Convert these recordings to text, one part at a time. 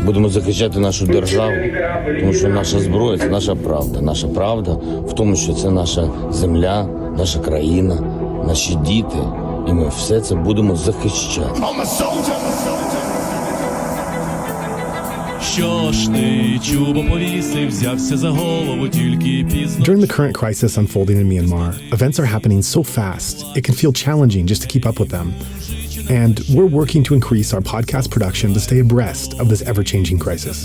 Будемо захищати нашу державу, тому що наша зброя – це наша правда. Наша правда в тому, що це наша земля, наша країна, наші діти. І ми все це будемо захищати. Що ж ти, чубо повісив, взявся за голову тільки пізно. During the current crisis unfolding in Myanmar, events are happening so fast, it can feel challenging just to keep up with them. And we're working to increase our podcast production to stay abreast of this ever-changing crisis.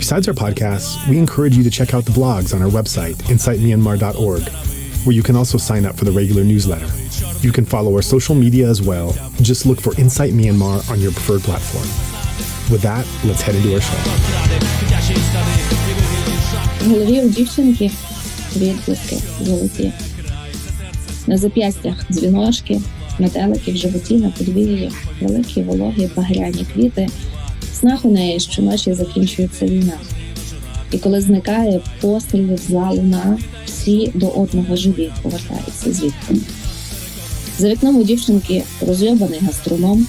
Besides our podcasts, we encourage you to check out the blogs on our website, insightmyanmar.org, where you can also sign up for the regular newsletter. You can follow our social media as well. Just look for Insight Myanmar on your preferred platform. With that, let's head into our show. В голові у дівчинки відблиски золоті. На зап'ястях дзвіночки, метелики в животі на подвір'ї, великі вологі багряні квіти. В снах у неї щоночі закінчується війна. І коли зникає пострілів зла луна, всі до одного живі повертаються звідти. За вікном у дівчинки розйобаний гастроном,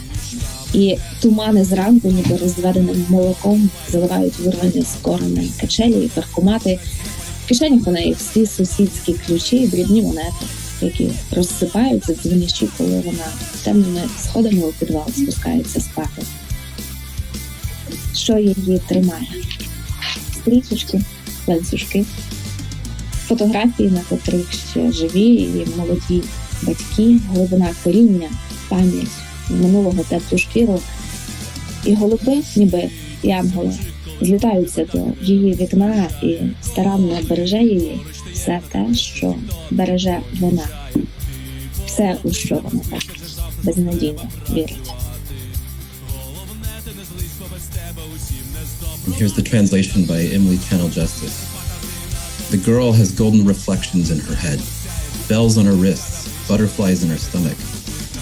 і тумани зранку, ніби розведеним молоком, заливають вирвані з коренем качелі і паркомати. В кишенях у неї всі сусідські ключі і дрібні монети, які розсипаються дзвінячі, коли вона темними сходами у підвал спускається спати. Що її тримає? Стрічечки, ланцюжки, фотографії, на котрих ще живі і молоді батьки, глибина коріння, пам'ять минулого теплу шкіру. І голуби, ніби янголи, злітаються до її вікна і старанно береже її все те, що береже вона. Все, у що вона так безнадійно вірить. And here's the translation by Emily Channell-Justice. The girl has golden reflections in her head, bells on her wrists, butterflies in her stomach,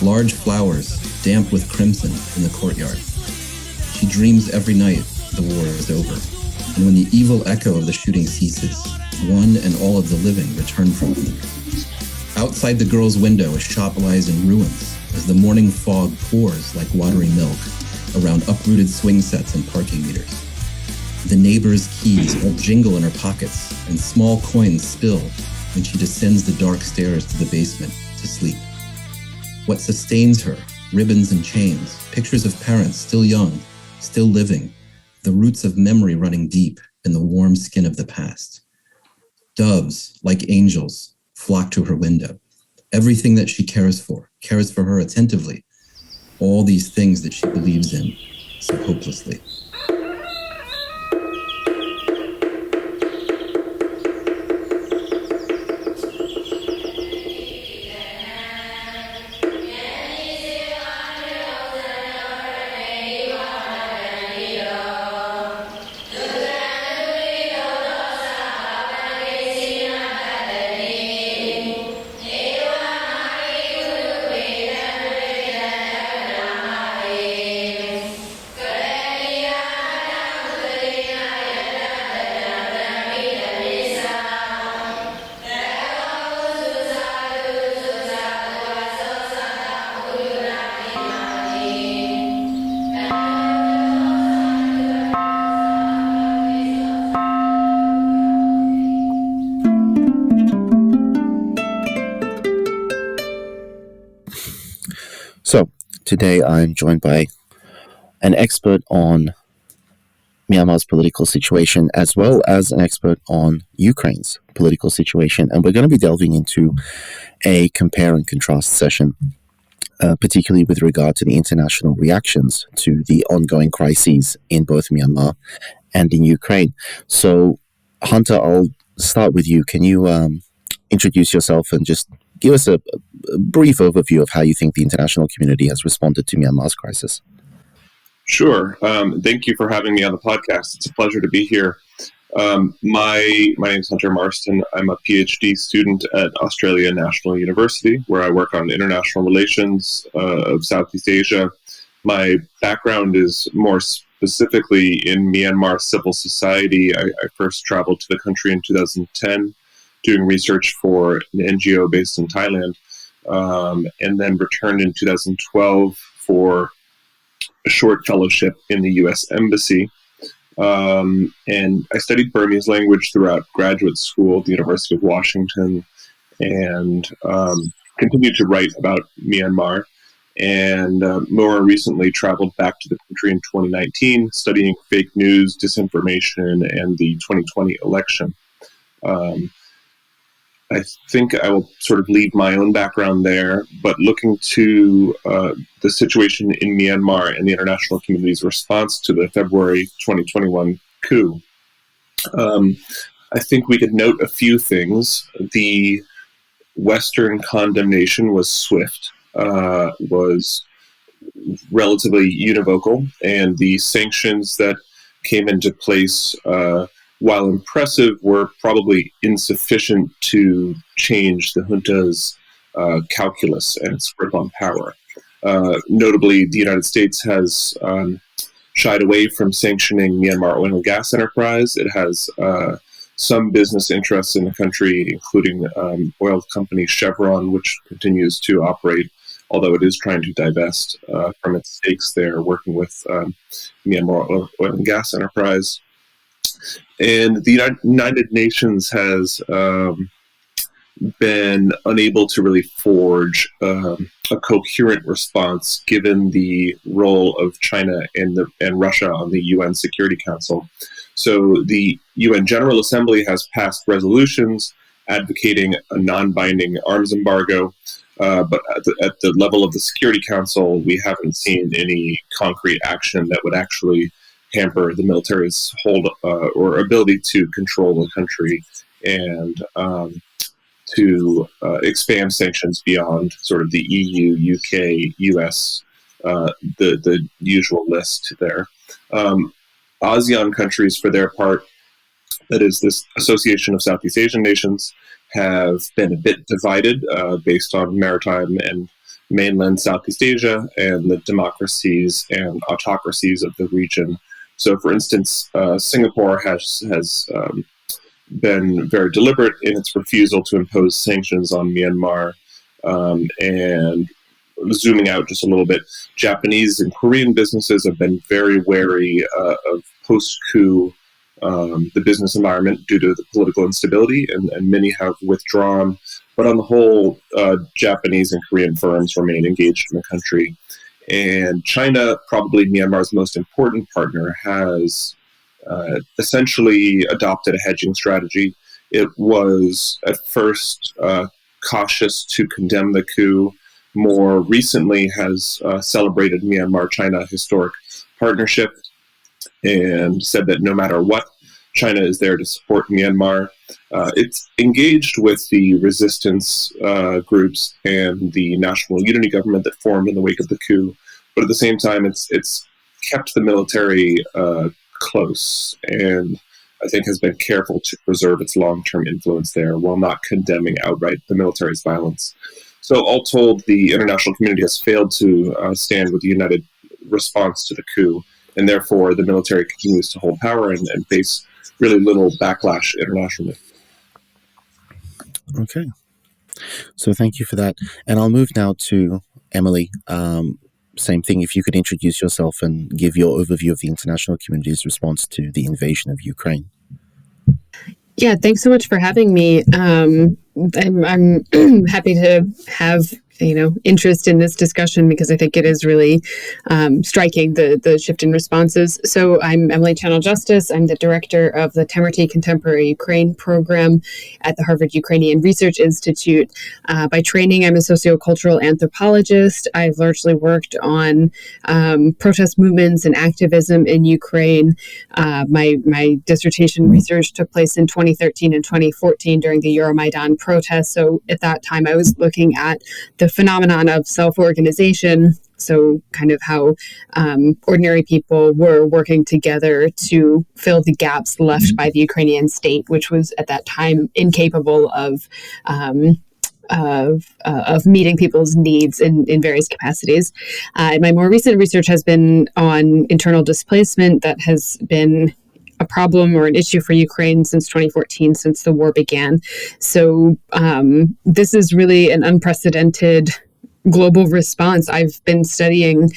large flowers damp with crimson in the courtyard. She dreams every night the war is over, and when the evil echo of the shooting ceases, one and all of the living return from them. Outside the girl's window, a shop lies in ruins as the morning fog pours like watery milk around uprooted swing sets and parking meters. The neighbor's keys all jingle in her pockets, and small coins spill when she descends the dark stairs to the basement to sleep. What sustains her, ribbons and chains, pictures of parents still young, still living, the roots of memory running deep in the warm skin of the past. Doves, like angels, flock to her window. Everything that she cares for her attentively. All these things that she believes in so hopelessly. So, today I'm joined by an expert on Myanmar's political situation, as well as an expert on Ukraine's political situation. And we're going to be delving into a compare and contrast session, particularly with regard to the international reactions to the ongoing crises in both Myanmar and in Ukraine. So, Hunter, I'll start with you. Can you introduce yourself and just give us a brief overview of how you think the international community has responded to Myanmar's crisis? Sure. Thank you for having me on the podcast. It's a pleasure to be here. My name is Hunter Marston. I'm a PhD student at Australia National University, where I work on international relations of Southeast Asia. My background is more specifically in Myanmar civil society. I first traveled to the country in 2010, doing research for an NGO based in Thailand, and then returned in 2012 for a short fellowship in the U.S. Embassy. And I studied Burmese language throughout graduate school at the University of Washington, and continued to write about Myanmar. And more recently traveled back to the country in 2019, studying fake news, disinformation, and the 2020 election. I think I will sort of leave my own background there, but looking to the situation in Myanmar and the international community's response to the February 2021 coup, I think we could note a few things. The Western condemnation was swift, was relatively univocal, and the sanctions that came into place, while impressive, were probably insufficient to change the junta's calculus and its grip on power. Notably, the United States has shied away from sanctioning Myanmar oil and gas enterprise. It has some business interests in the country, including oil company Chevron, which continues to operate, although it is trying to divest from its stakes there, working with Myanmar oil and gas enterprise. And the United Nations has been unable to really forge a coherent response, given the role of China and Russia on the UN Security Council. So the UN General Assembly has passed resolutions advocating a non-binding arms embargo, but at the level of the Security Council, we haven't seen any concrete action that would actually hamper the military's hold or ability to control the country and to expand sanctions beyond sort of the EU, UK, US, the usual list there. ASEAN countries, for their part, that is this Association of Southeast Asian Nations, have been a bit divided based on maritime and mainland Southeast Asia and the democracies and autocracies of the region. So, for instance, Singapore has been very deliberate in its refusal to impose sanctions on Myanmar. And zooming out just a little bit, Japanese and Korean businesses have been very wary of post-coup the business environment due to the political instability, and many have withdrawn. But on the whole, Japanese and Korean firms remain engaged in the country. And China, probably Myanmar's most important partner, has essentially adopted a hedging strategy. It was at first cautious to condemn the coup. More recently has celebrated Myanmar-China historic partnership and said that no matter what, China is there to support Myanmar. It's engaged with the resistance groups and the national unity government that formed in the wake of the coup, but at the same time, it's kept the military close, and I think has been careful to preserve its long-term influence there while not condemning outright the military's violence. So all told, the international community has failed to stand with the united response to the coup, and therefore the military continues to hold power and face really little backlash internationally. Okay. So thank you for that. And I'll move now to Emily. Same thing, if you could introduce yourself and give your overview of the international community's response to the invasion of Ukraine. Yeah, thanks so much for having me. I'm happy to have interest in this discussion because I think it is really striking, the shift in responses. So I'm Emily Channell-Justice. I'm the director of the Temerty Contemporary Ukraine program at the Harvard Ukrainian Research Institute. By training, I'm a sociocultural anthropologist. I've largely worked on protest movements and activism in Ukraine. My dissertation research took place in 2013 and 2014 during the Euromaidan protests. So at that time, I was looking at the phenomenon of self-organization, so kind of how ordinary people were working together to fill the gaps left by the Ukrainian state, which was at that time incapable of meeting people's needs in various capacities. My more recent research has been on internal displacement. That has been a problem or an issue for Ukraine since 2014, since the war began. So this is really an unprecedented global response. I've been studying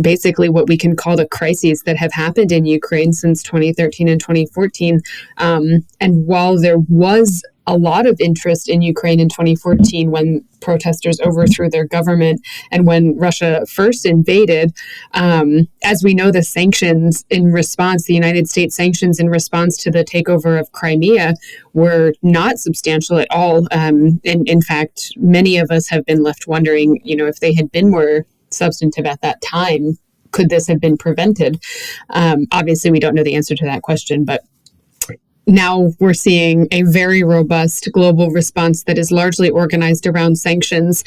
basically what we can call the crises that have happened in Ukraine since 2013 and 2014. And while there was a lot of interest in Ukraine in 2014 when protesters overthrew their government and when Russia first invaded, as we know, the sanctions in response, the United States sanctions in response to the takeover of Crimea were not substantial at all. And in fact, many of us have been left wondering, if they had been more substantive at that time, could this have been prevented? Obviously, we don't know the answer to that question, but now we're seeing a very robust global response that is largely organized around sanctions.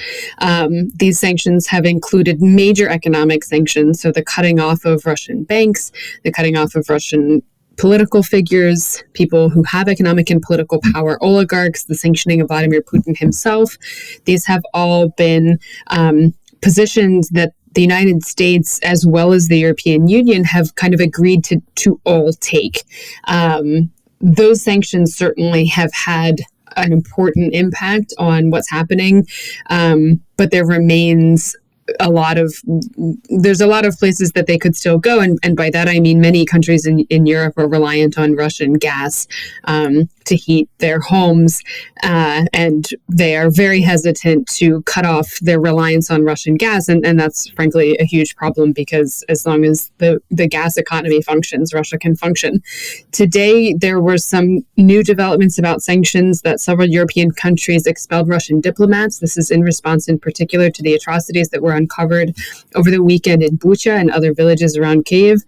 These sanctions have included major economic sanctions, so the cutting off of Russian banks, the cutting off of Russian political figures, people who have economic and political power, oligarchs, the sanctioning of Vladimir Putin himself. These have all been positions that the United States, as well as the European Union, have kind of agreed to all take. Those sanctions certainly have had an important impact on what's happening, but there remains there's a lot of places that they could still go. And by that, I mean many countries in Europe are reliant on Russian gas to heat their homes. And they are very hesitant to cut off their reliance on Russian gas. And that's frankly a huge problem, because as long as the gas economy functions, Russia can function. Today, there were some new developments about sanctions that several European countries expelled Russian diplomats. This is in response in particular to the atrocities that were uncovered over the weekend in Bucha and other villages around Kyiv.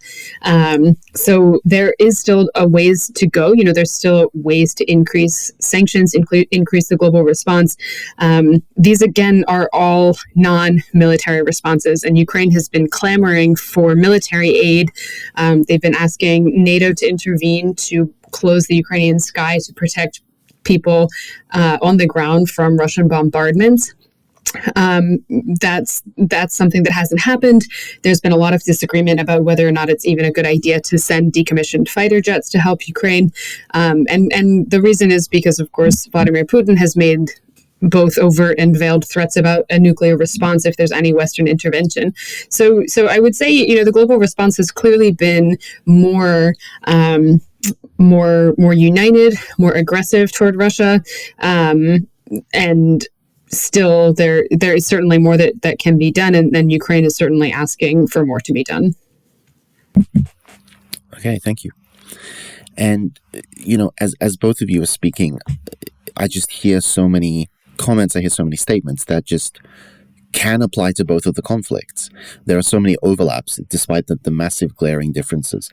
So there is still a ways to go. There's still ways to increase sanctions, increase the global response. These, again, are all non-military responses, and Ukraine has been clamoring for military aid. They've been asking NATO to intervene to close the Ukrainian sky to protect people on the ground from Russian bombardments. That's something that hasn't happened. There's been a lot of disagreement about whether or not it's even a good idea to send decommissioned fighter jets to help Ukraine. And the reason is because, of course, Vladimir Putin has made both overt and veiled threats about a nuclear response if there's any Western intervention. So I would say, the global response has clearly been more united, more aggressive toward Russia, and still, there is certainly more that can be done, and Ukraine is certainly asking for more to be done. Okay, thank you. And, as both of you are speaking, I just hear so many comments, I hear so many statements that just can apply to both of the conflicts. There are so many overlaps, despite the massive glaring differences.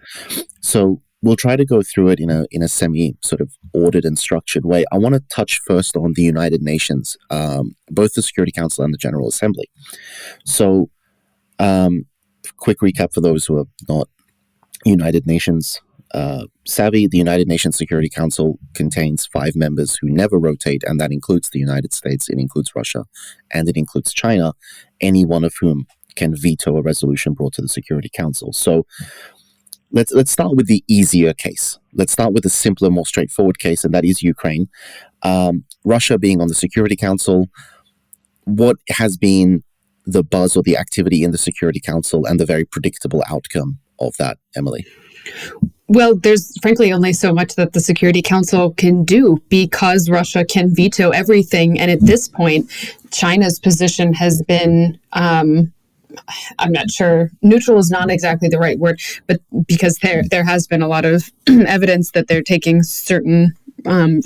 So we'll try to go through it in a semi sort of ordered and structured way. I want to touch first on the United Nations, both the Security Council and the General Assembly. So, quick recap for those who are not United Nations savvy. The United Nations Security Council contains 5 members who never rotate, and that includes the United States, it includes Russia, and it includes China, any one of whom can veto a resolution brought to the Security Council. So, Let's start with the easier case. Let's start with the simpler, more straightforward case, and that is Ukraine. Russia being on the Security Council, what has been the buzz or the activity in the Security Council and the very predictable outcome of that, Emily? Well, there's frankly only so much that the Security Council can do because Russia can veto everything. And at this point, China's position has been I'm not sure, neutral is not exactly the right word, but because there has been a lot of evidence that they're taking certain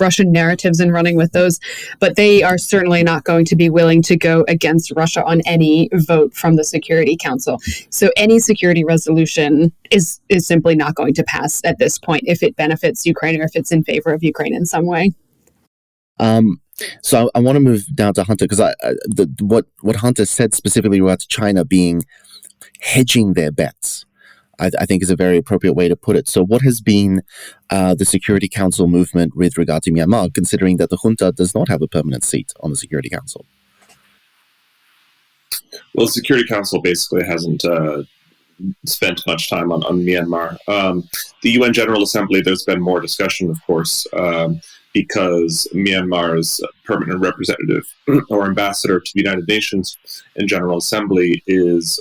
Russian narratives and running with those, but they are certainly not going to be willing to go against Russia on any vote from the Security Council. So any security resolution is simply not going to pass at this point if it benefits Ukraine or if it's in favor of Ukraine in some way. So I want to move down to Hunter, because what Hunter said specifically about China being hedging their bets. I think is a very appropriate way to put it. So what has been the Security Council movement with regard to Myanmar, considering that the junta does not have a permanent seat on the Security Council? Well, the Security Council basically hasn't spent much time on Myanmar. The UN General Assembly, there's been more discussion, of course, because Myanmar's permanent representative or ambassador to the United Nations and General Assembly is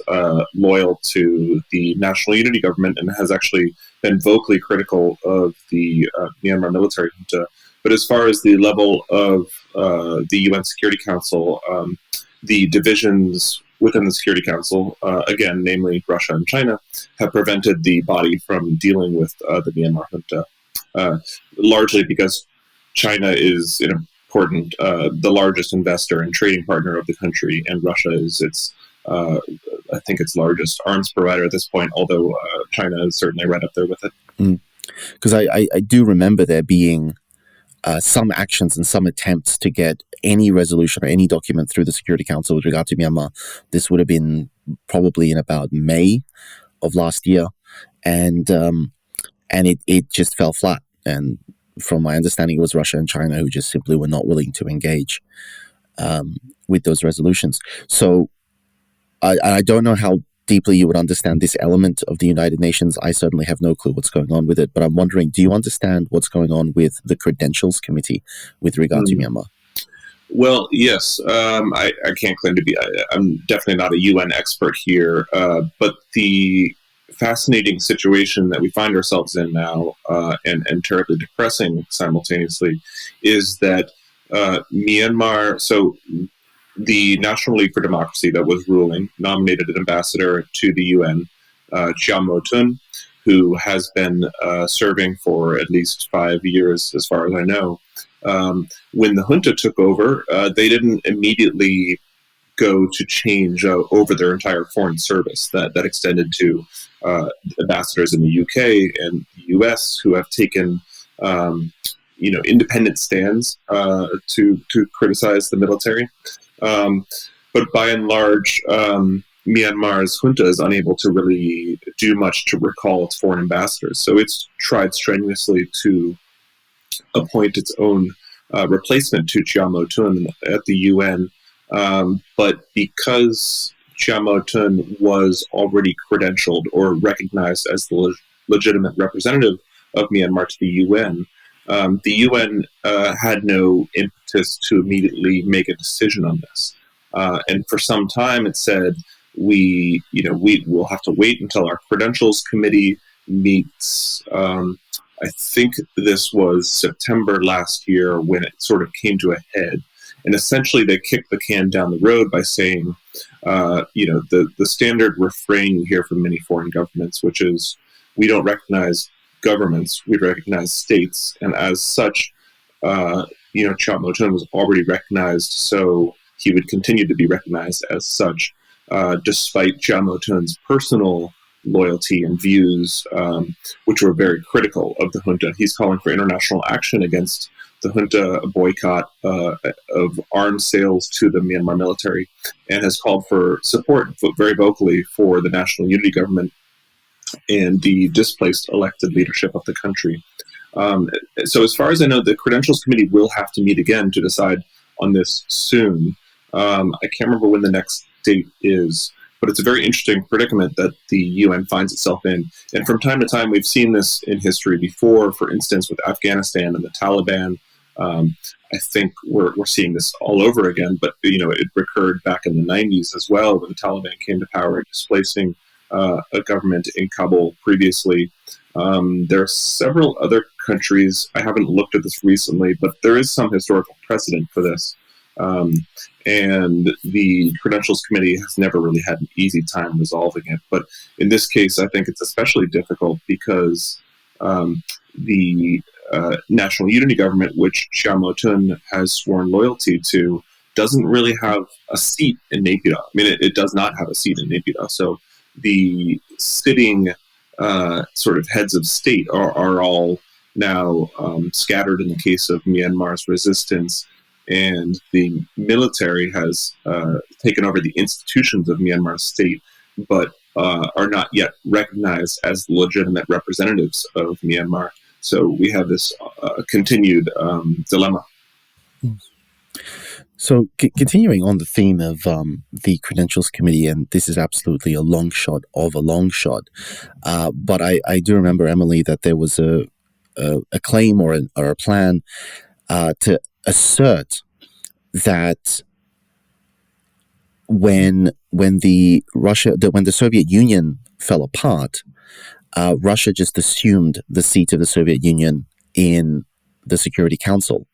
loyal to the National Unity Government and has actually been vocally critical of the Myanmar military junta. But as far as the level of the UN Security Council, the divisions within the Security Council, again, namely Russia and China, have prevented the body from dealing with the Myanmar junta, largely because China is an important, the largest investor and trading partner of the country, and Russia is I think its largest arms provider at this point, although China is certainly right up there with it. Because I do remember there being some actions and some attempts to get any resolution or any document through the Security Council with regard to Myanmar. This would have been probably in about May of last year, and it just fell flat. And from my understanding, it was Russia and China who just simply were not willing to engage with those resolutions. So I don't know how deeply you would understand this element of the United Nations. I certainly have no clue what's going on with it, but I'm wondering, do you understand what's going on with the Credentials Committee with regard to Myanmar? Well, yes. I can't claim to be, I'm definitely not a UN expert here, but the fascinating situation that we find ourselves in now, and terribly depressing simultaneously, is that Myanmar, so the National League for Democracy that was ruling nominated an ambassador to the UN, Chiam Mo-tun, who has been serving for at least 5 years, as far as I know. When the junta took over, they didn't immediately go to change over their entire foreign service. That extended to ambassadors in the UK and the US who have taken independent stands to criticize the military. But by and large, Myanmar's junta is unable to really do much to recall its foreign ambassadors. So it's tried strenuously to appoint its own replacement to Chiam Mo-tun at the UN. But because Chiam Mo-tun was already credentialed or recognized as the legitimate representative of Myanmar to the UN had no impetus to immediately make a decision on this. And for some time it said, we will have to wait until our Credentials Committee meets. I think this was September last year when it sort of came to a head. And essentially they kicked the can down the road by saying, the standard refrain you hear from many foreign governments, which is, we don't recognize governments, we recognize states. And as such, Chiam Mo-tun was already recognized, so he would continue to be recognized as such, despite Chiam Mo-tun's personal loyalty and views, which were very critical of the junta. He's calling for international action against the junta, a boycott of arms sales to the Myanmar military, and has called for support very vocally for the National Unity Government and the displaced elected leadership of the country. So as far as I know, the Credentials Committee will have to meet again to decide on this soon. I can't remember when the next date is, but it's a very interesting predicament that the UN finds itself in. And from time to time, we've seen this in history before, for instance, with Afghanistan and the Taliban. I think we're seeing this all over again, but it recurred back in the 90s as well, when the Taliban came to power, displacing a government in Kabul previously. There are several other countries. I haven't looked at this recently, but there is some historical precedent for this. And the Credentials Committee has never really had an easy time resolving it. But in this case, I think it's especially difficult because the National Unity Government, which Chiam Mo-tun has sworn loyalty to, doesn't really have a seat in Naypyidaw. I mean, it does not have a seat in Naypyidaw. So the sitting sort of heads of state are all now scattered in the case of Myanmar's resistance, and the military has taken over the institutions of Myanmar's state, but are not yet recognized as legitimate representatives of Myanmar. So we have this continued dilemma. So continuing on the theme of the Credentials Committee, and this is absolutely a long shot of a long shot, but I do remember, Emily, that there was a claim or a plan to assert that when the Soviet Union fell apart, Russia just assumed the seat of the Soviet Union in the Security Council,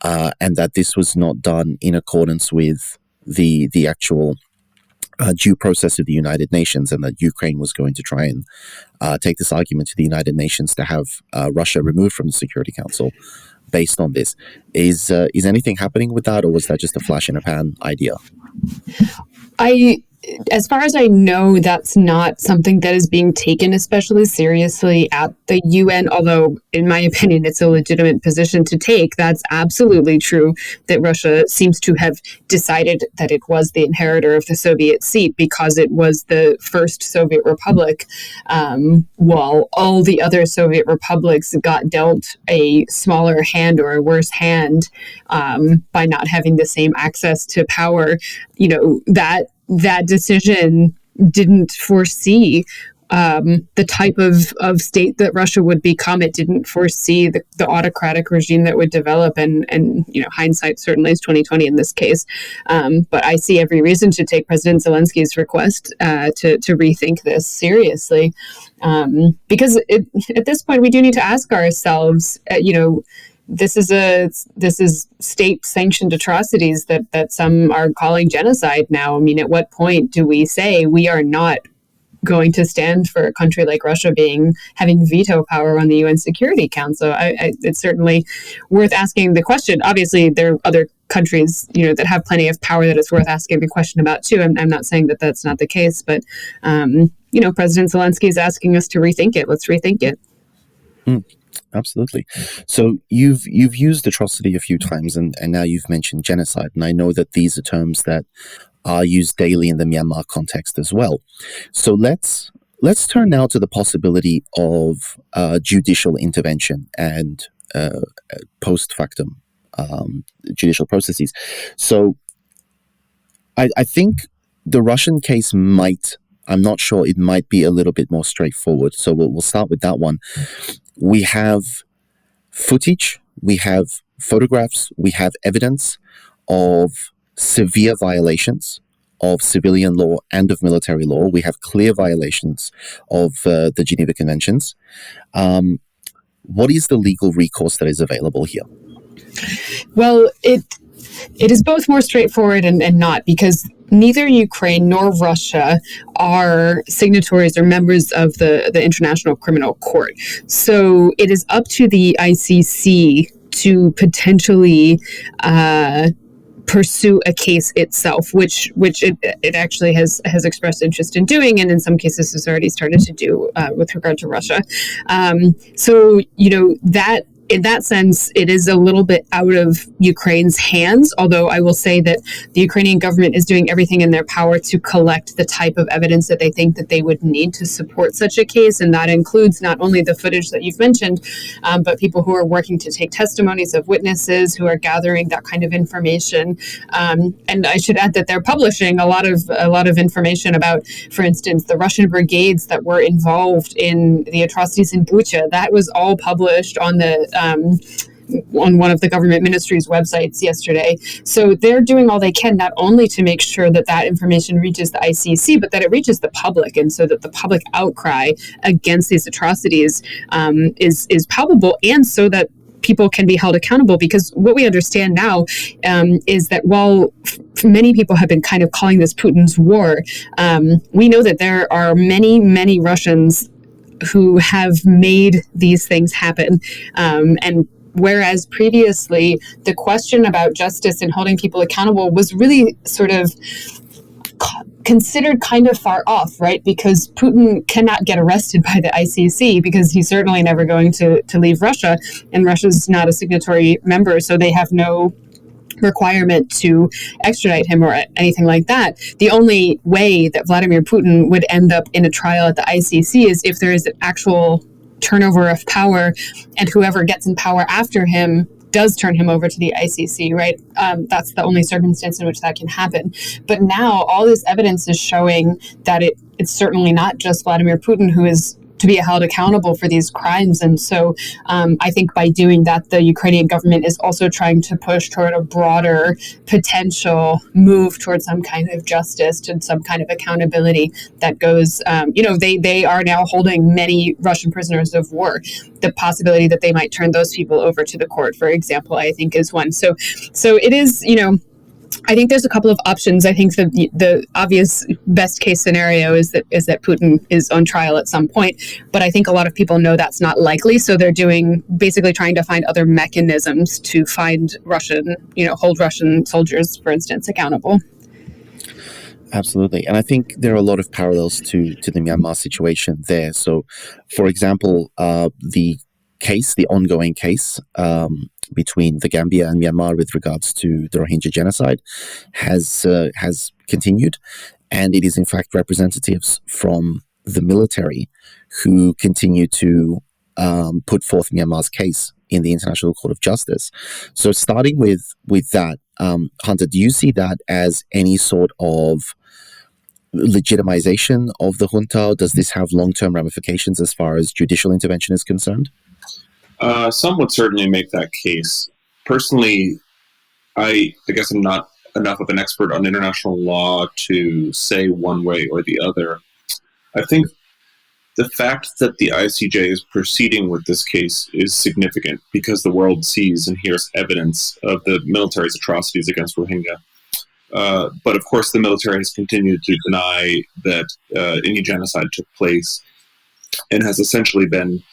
and that this was not done in accordance with the actual due process of the United Nations, and that Ukraine was going to try and take this argument to the United Nations to have Russia removed from the Security Council based on this. Is anything happening with that, or was that just a flash in a pan idea? As far as I know, that's not something that is being taken especially seriously at the UN, although in my opinion, it's a legitimate position to take. That's absolutely true that Russia seems to have decided that it was the inheritor of the Soviet seat because it was the first Soviet republic, while all the other Soviet republics got dealt a smaller hand or a worse hand by not having the same access to power. That decision didn't foresee the type of state that Russia would become. It didn't foresee the autocratic regime that would develop, and hindsight certainly is 2020 in this case. But I see every reason to take President Zelensky's request to rethink this seriously, because at this point we do need to ask ourselves, this is state-sanctioned atrocities that some are calling genocide now. I mean, at what point do we say we are not going to stand for a country like Russia having veto power on the UN Security Council? It's certainly worth asking the question. Obviously, there are other countries, that have plenty of power that it's worth asking the question about too. I'm not saying that that's not the case, but President Zelensky is asking us to rethink it. Let's rethink it. Absolutely. So you've used atrocity a few times, and now you've mentioned genocide, and I know that these are terms that are used daily in the Myanmar context as well. So let's turn now to the possibility of judicial intervention and post factum judicial processes. So I think the Russian case I'm not sure, it might be a little bit more straightforward. So we'll start with that one. We have footage, we have photographs, we have evidence of severe violations of civilian law and of military law. We have clear violations of the Geneva Conventions. What is the legal recourse that is available here? Well, it is both more straightforward and not, because neither Ukraine nor Russia are signatories or members of the International Criminal Court. So it is up to the ICC to potentially pursue a case itself, which it actually has expressed interest in doing, and in some cases has already started to do with regard to Russia. So that, in that sense, it is a little bit out of Ukraine's hands, although I will say that the Ukrainian government is doing everything in their power to collect the type of evidence that they think that they would need to support such a case. And that includes not only the footage that you've mentioned, but people who are working to take testimonies of witnesses, who are gathering that kind of information. And I should add that they're publishing a lot of information about, for instance, the Russian brigades that were involved in the atrocities in Bucha. That was all published on on one of the government ministries' websites yesterday. So they're doing all they can, not only to make sure that information reaches the ICC, but that it reaches the public, and so that the public outcry against these atrocities is palpable, and so that people can be held accountable. Because what we understand now is that while many people have been kind of calling this Putin's war, we know that there are many, many Russians who have made these things happen. And whereas previously the question about justice and holding people accountable was really sort of considered kind of far off, right? Because Putin cannot get arrested by the ICC because he's certainly never going to leave Russia, and Russia's not a signatory member, so they have no requirement to extradite him or anything like that. The only way that Vladimir Putin would end up in a trial at the ICC is if there is an actual turnover of power, and whoever gets in power after him does turn him over to the ICC, right? That's the only circumstance in which that can happen. But now all this evidence is showing that it's certainly not just Vladimir Putin who is to be held accountable for these crimes. And so I think by doing that, the Ukrainian government is also trying to push toward a broader potential move towards some kind of justice, to some kind of accountability that goes, they are now holding many Russian prisoners of war. The possibility that they might turn those people over to the court, for example, I think is one. So it is, I think there's a couple of options. I think the obvious best case scenario is that Putin is on trial at some point, but I think a lot of people know that's not likely. So they're basically trying to find other mechanisms to find hold Russian soldiers, for instance, accountable. Absolutely. And I think there are a lot of parallels to the Myanmar situation there. So, for example, the ongoing case between the Gambia and Myanmar with regards to the Rohingya genocide has continued, and it is in fact representatives from the military who continue to put forth Myanmar's case in the International Court of Justice. So, starting with that, Hunter, do you see that as any sort of legitimization of the junta? Does this have long-term ramifications as far as judicial intervention is concerned? Some would certainly make that case. Personally, I guess I'm not enough of an expert on international law to say one way or the other. I think the fact that the ICJ is proceeding with this case is significant because the world sees and hears evidence of the military's atrocities against Rohingya. But of course, the military has continued to deny that any genocide took place and has essentially been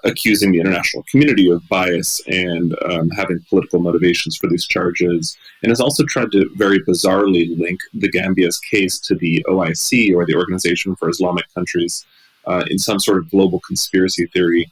accusing the international community of bias and having political motivations for these charges, and has also tried to very bizarrely link the Gambia's case to the OIC, or the Organization for Islamic Countries, in some sort of global conspiracy theory.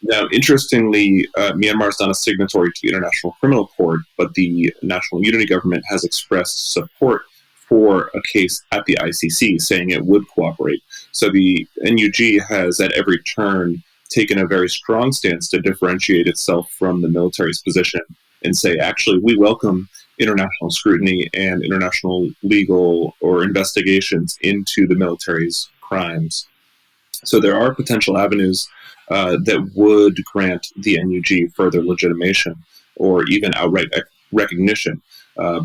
Now, interestingly, Myanmar is not a signatory to the International Criminal Court, but the National Unity Government has expressed support for a case at the ICC, saying it would cooperate. So the NUG has at every turn taken a very strong stance to differentiate itself from the military's position and say, actually, we welcome international scrutiny and international legal or investigations into the military's crimes. So there are potential avenues that would grant the NUG further legitimation or even outright recognition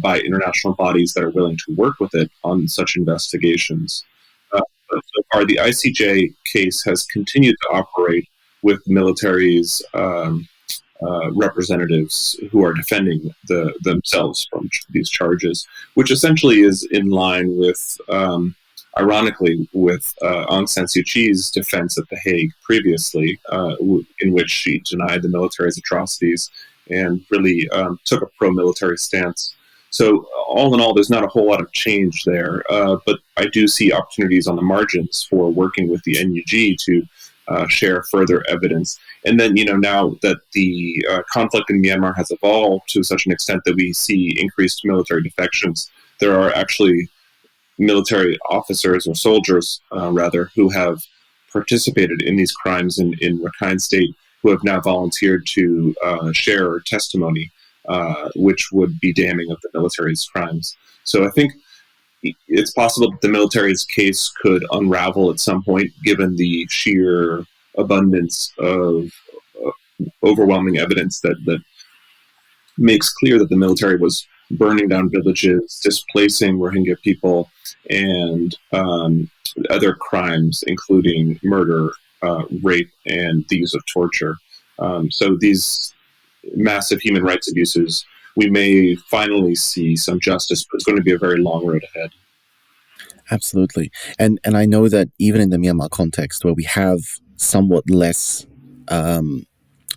by international bodies that are willing to work with it on such investigations. But so far, the ICJ case has continued to operate with the military's representatives who are defending themselves from these charges, which essentially is in line with, ironically, with Aung San Suu Kyi's defense at The Hague previously, in which she denied the military's atrocities and really took a pro-military stance. So all in all, there's not a whole lot of change there, but I do see opportunities on the margins for working with the NUG to share further evidence. And then, now that the conflict in Myanmar has evolved to such an extent that we see increased military defections, there are actually military officers or soldiers, rather, who have participated in these crimes in Rakhine State, who have now volunteered to share testimony, which would be damning of the military's crimes. So I think it's possible that the military's case could unravel at some point, given the sheer abundance of overwhelming evidence that makes clear that the military was burning down villages, displacing Rohingya people, and other crimes, including murder, rape, and the use of torture. So these massive human rights abuses, we may finally see some justice, but it's going to be a very long road ahead. Absolutely. And I know that even in the Myanmar context, where we have somewhat less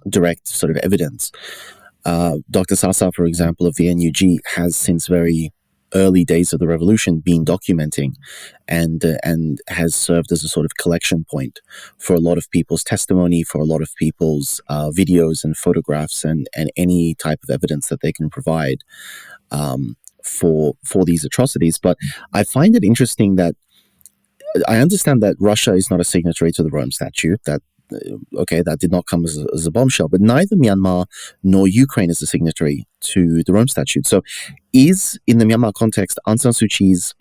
direct sort of evidence, Dr. Sasa, for example, of the NUG, has since very early days of the revolution been documenting, and has served as a sort of collection point for a lot of people's testimony, for a lot of people's videos and photographs, and any type of evidence that they can provide for these atrocities. But I find it interesting that I understand that Russia is not a signatory to the Rome Statute. That did not come as a bombshell, but neither Myanmar nor Ukraine is a signatory to the Rome Statute. So is, in the Myanmar context, Aung San Suu Kyi's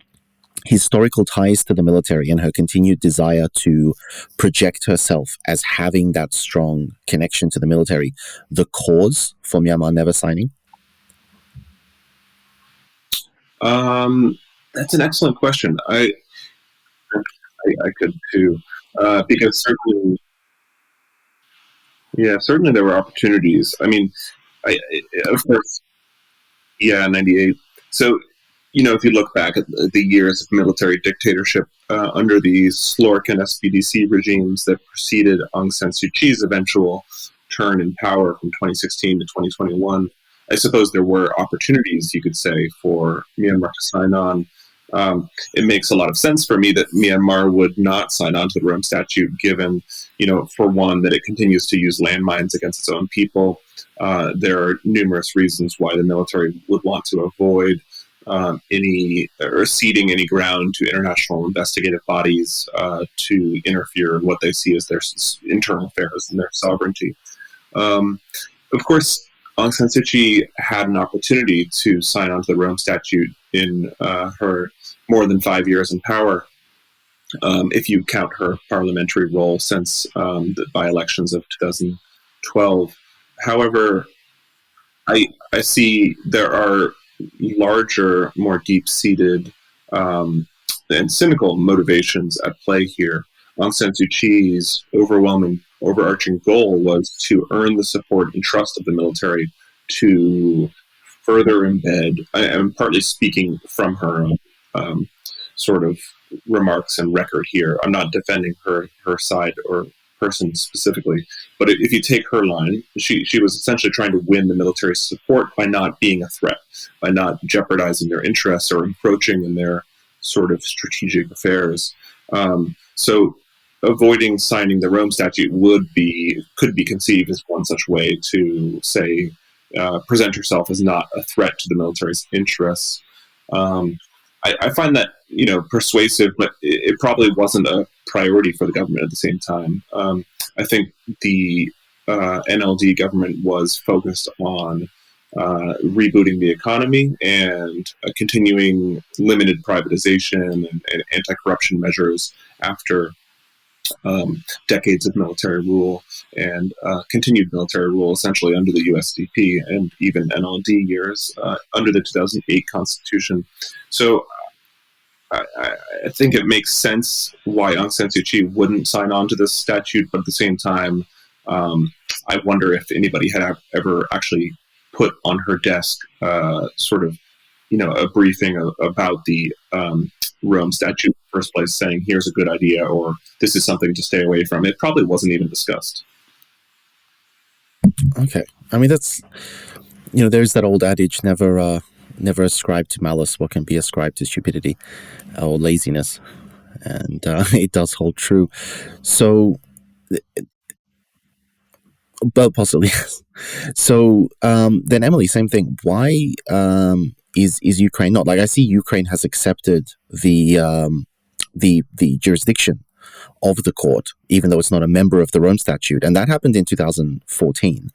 historical ties to the military and her continued desire to project herself as having that strong connection to the military the cause for Myanmar never signing? That's an excellent question. I could too, because certainly there were opportunities. I mean, of course, 98. So, if you look back at the years of military dictatorship under the SLORC and SPDC regimes that preceded Aung San Suu Kyi's eventual turn in power from 2016 to 2021, I suppose there were opportunities, you could say, for Myanmar to sign on. It makes a lot of sense for me that Myanmar would not sign on to the Rome Statute, given, for one, that it continues to use landmines against its own people. There are numerous reasons why the military would want to avoid ceding any ground to international investigative bodies to interfere in what they see as their internal affairs and their sovereignty. Of course, Aung San Suu Kyi had an opportunity to sign on to the Rome Statute in her more than 5 years in power, if you count her parliamentary role since the by-elections of 2012. However, I see there are larger, more deep-seated and cynical motivations at play here. Aung San Suu Kyi's overarching goal was to earn the support and trust of the military to further embed, I'm partly speaking from her sort of remarks and record here. I'm not defending her side or person specifically, but if you take her line, she was essentially trying to win the military's support by not being a threat, by not jeopardizing their interests or encroaching in their sort of strategic affairs. So avoiding signing the Rome Statute could be conceived as one such way to say, present herself as not a threat to the military's interests. I find that persuasive, but it probably wasn't a priority for the government at the same time. I think the NLD government was focused on rebooting the economy and continuing limited privatization and anti-corruption measures after decades of military rule and continued military rule essentially under the USDP and even NLD years under the 2008 Constitution. So I think it makes sense why Aung San Suu Kyi wouldn't sign on to this statute, but at the same time, I wonder if anybody had ever actually put on her desk sort of, a briefing about the Rome Statute in the first place, saying here's a good idea or this is something to stay away from. It probably wasn't even discussed. Okay. I mean, that's, there's that old adage, never ascribe to malice what can be ascribed to stupidity or laziness. And it does hold true. So, but possibly, yes. So then, Emily, same thing. Why is Ukraine not? Like, I see Ukraine has accepted the jurisdiction of the court, even though it's not a member of the Rome Statute. And that happened in 2014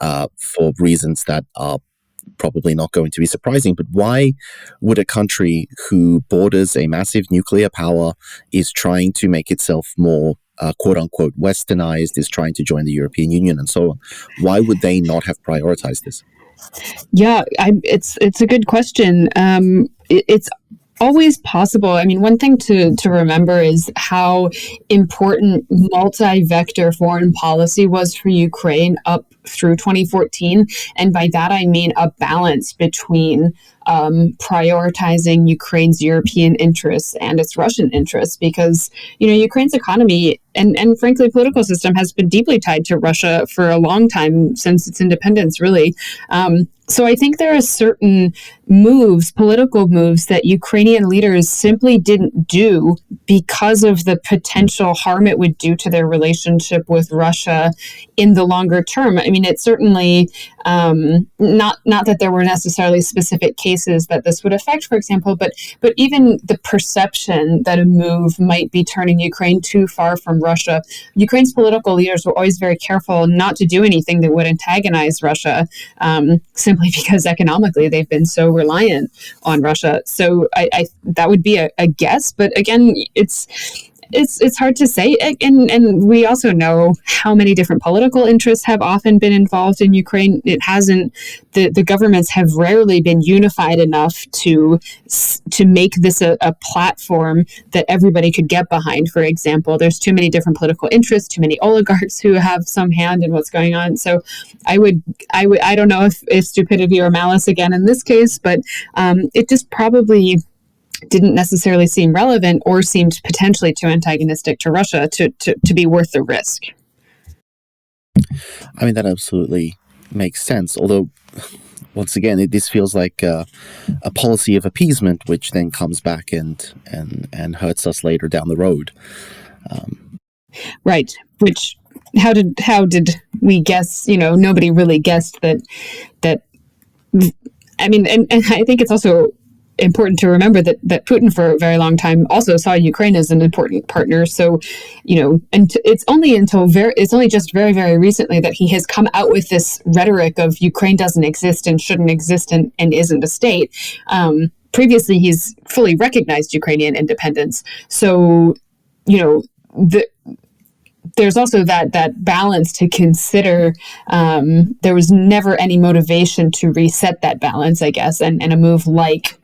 for reasons that are probably not going to be surprising. But why would a country who borders a massive nuclear power, is trying to make itself more quote-unquote westernized, is trying to join the European Union and so on, why would they not have prioritized this? Yeah, it's a good question. It's always possible. I mean, one thing to remember is how important multi-vector foreign policy was for Ukraine up through 2014. And by that, I mean a balance between prioritizing Ukraine's European interests and its Russian interests, because, Ukraine's economy and frankly, political system has been deeply tied to Russia for a long time, since its independence, really. So I think there are certain political moves that Ukrainian leaders simply didn't do because of the potential harm it would do to their relationship with Russia in the longer term. I mean, it's certainly not that there were necessarily specific cases that this would affect, for example, but even the perception that a move might be turning Ukraine too far from Russia. Ukraine's political leaders were always very careful not to do anything that would antagonize Russia, simply because economically they've been so reliant on Russia. So I that would be a guess, but again, it's hard to say, and we also know how many different political interests have often been involved in Ukraine. It hasn't. The governments have rarely been unified enough to make this a platform that everybody could get behind. For example, there's too many different political interests, too many oligarchs who have some hand in what's going on. So I don't know if stupidity or malice again in this case, but it just probably didn't necessarily seem relevant or seemed potentially too antagonistic to Russia to be worth the risk. I mean, that absolutely makes sense. Although, once again, this feels like a policy of appeasement, which then comes back and hurts us later down the road. Right. Which how did we guess? Nobody really guessed that. I mean, and I think it's also important to remember that Putin for a very long time also saw Ukraine as an important partner. So, and it's only just very, very recently that he has come out with this rhetoric of Ukraine doesn't exist and shouldn't exist and isn't a state. Previously, he's fully recognized Ukrainian independence. So, there's also that balance to consider. There was never any motivation to reset that balance, I guess, and a move like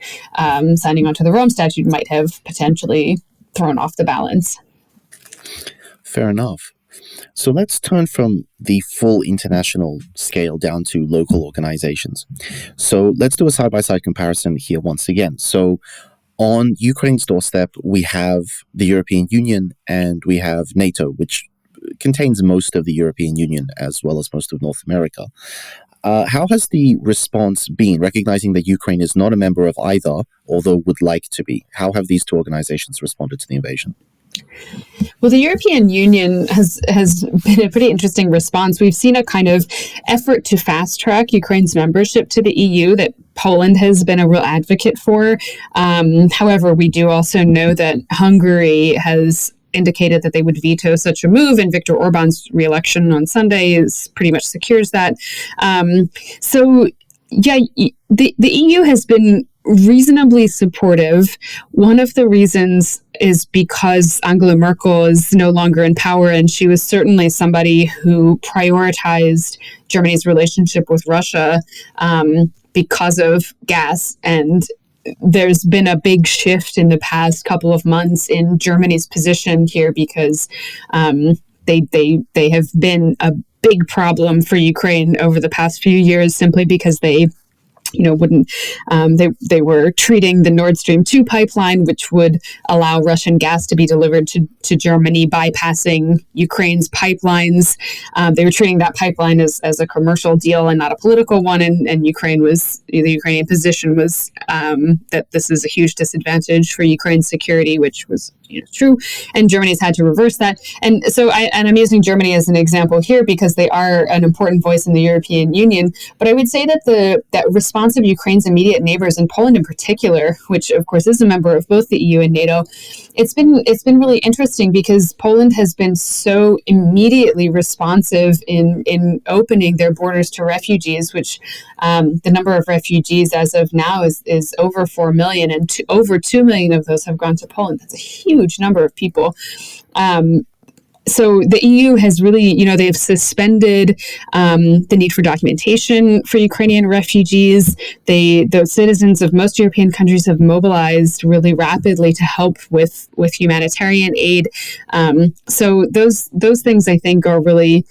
signing onto the Rome Statute might have potentially thrown off the balance. Fair enough. So let's turn from the full international scale down to local organizations. So let's do a side-by-side comparison here once again. So on Ukraine's doorstep, we have the European Union and we have NATO, which contains most of the European Union as well as most of North America. How has the response been, recognizing that Ukraine is not a member of either, although would like to be? How have these two organizations responded to the invasion? Well, the European Union has been a pretty interesting response. We've seen a kind of effort to fast track Ukraine's membership to the EU that Poland has been a real advocate for. However, we do also know that Hungary has indicated that they would veto such a move, and Viktor Orban's re-election on Sunday pretty much secures that. The EU has been reasonably supportive. One of the reasons is because Angela Merkel is no longer in power, and she was certainly somebody who prioritized Germany's relationship with Russia because of gas. And there's been a big shift in the past couple of months in Germany's position here because they have been a big problem for Ukraine over the past few years, simply because they they were treating the Nord Stream 2 pipeline, which would allow Russian gas to be delivered to Germany, bypassing Ukraine's pipelines. They were treating that pipeline as a commercial deal and not a political one. And the Ukrainian position was that this is a huge disadvantage for Ukraine's security, which was true. And Germany's had to reverse that. And so I'm using Germany as an example here because they are an important voice in the European Union. But I would say that that response of Ukraine's immediate neighbors, and Poland in particular, which of course is a member of both the EU and NATO, it's been really interesting because Poland has been so immediately responsive in opening their borders to refugees, which the number of refugees as of now is over 4 million, and over 2 million of those have gone to Poland. That's a huge number of people. So the EU has really, they've suspended the need for documentation for Ukrainian refugees. The citizens of most European countries have mobilized really rapidly to help with humanitarian aid. So those things, I think, are really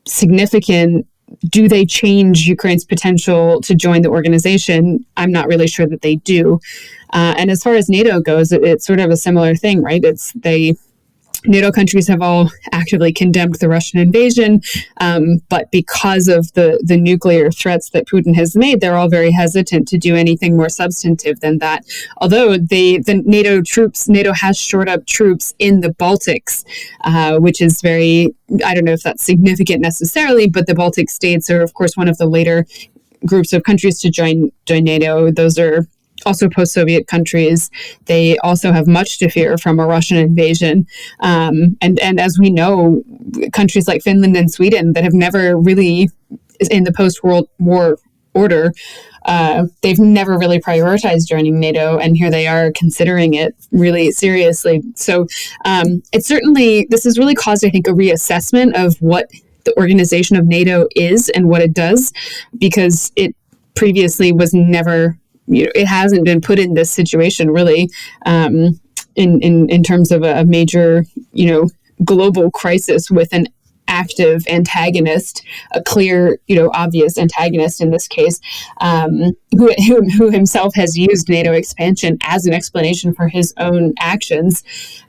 significant do they change Ukraine's potential to join the organization? I'm not really sure that they do. And as far as NATO goes, it's sort of a similar thing, right? NATO countries have all actively condemned the Russian invasion, but because of the nuclear threats that Putin has made, they're all very hesitant to do anything more substantive than that. Although NATO has shored up troops in the Baltics, which is very, I don't know if that's significant necessarily, but the Baltic states are, of course, one of the later groups of countries to join NATO. Those are also post-Soviet countries. They also have much to fear from a Russian invasion. And as we know, countries like Finland and Sweden that have never really, in the post-World War order, they've never really prioritized joining NATO, and here they are considering it really seriously. So this has really caused, I think, a reassessment of what the organization of NATO is and what it does, because it previously was never, it hasn't been put in this situation really, in terms of a major, global crisis with an active antagonist, a clear, obvious antagonist in this case, who himself has used NATO expansion as an explanation for his own actions.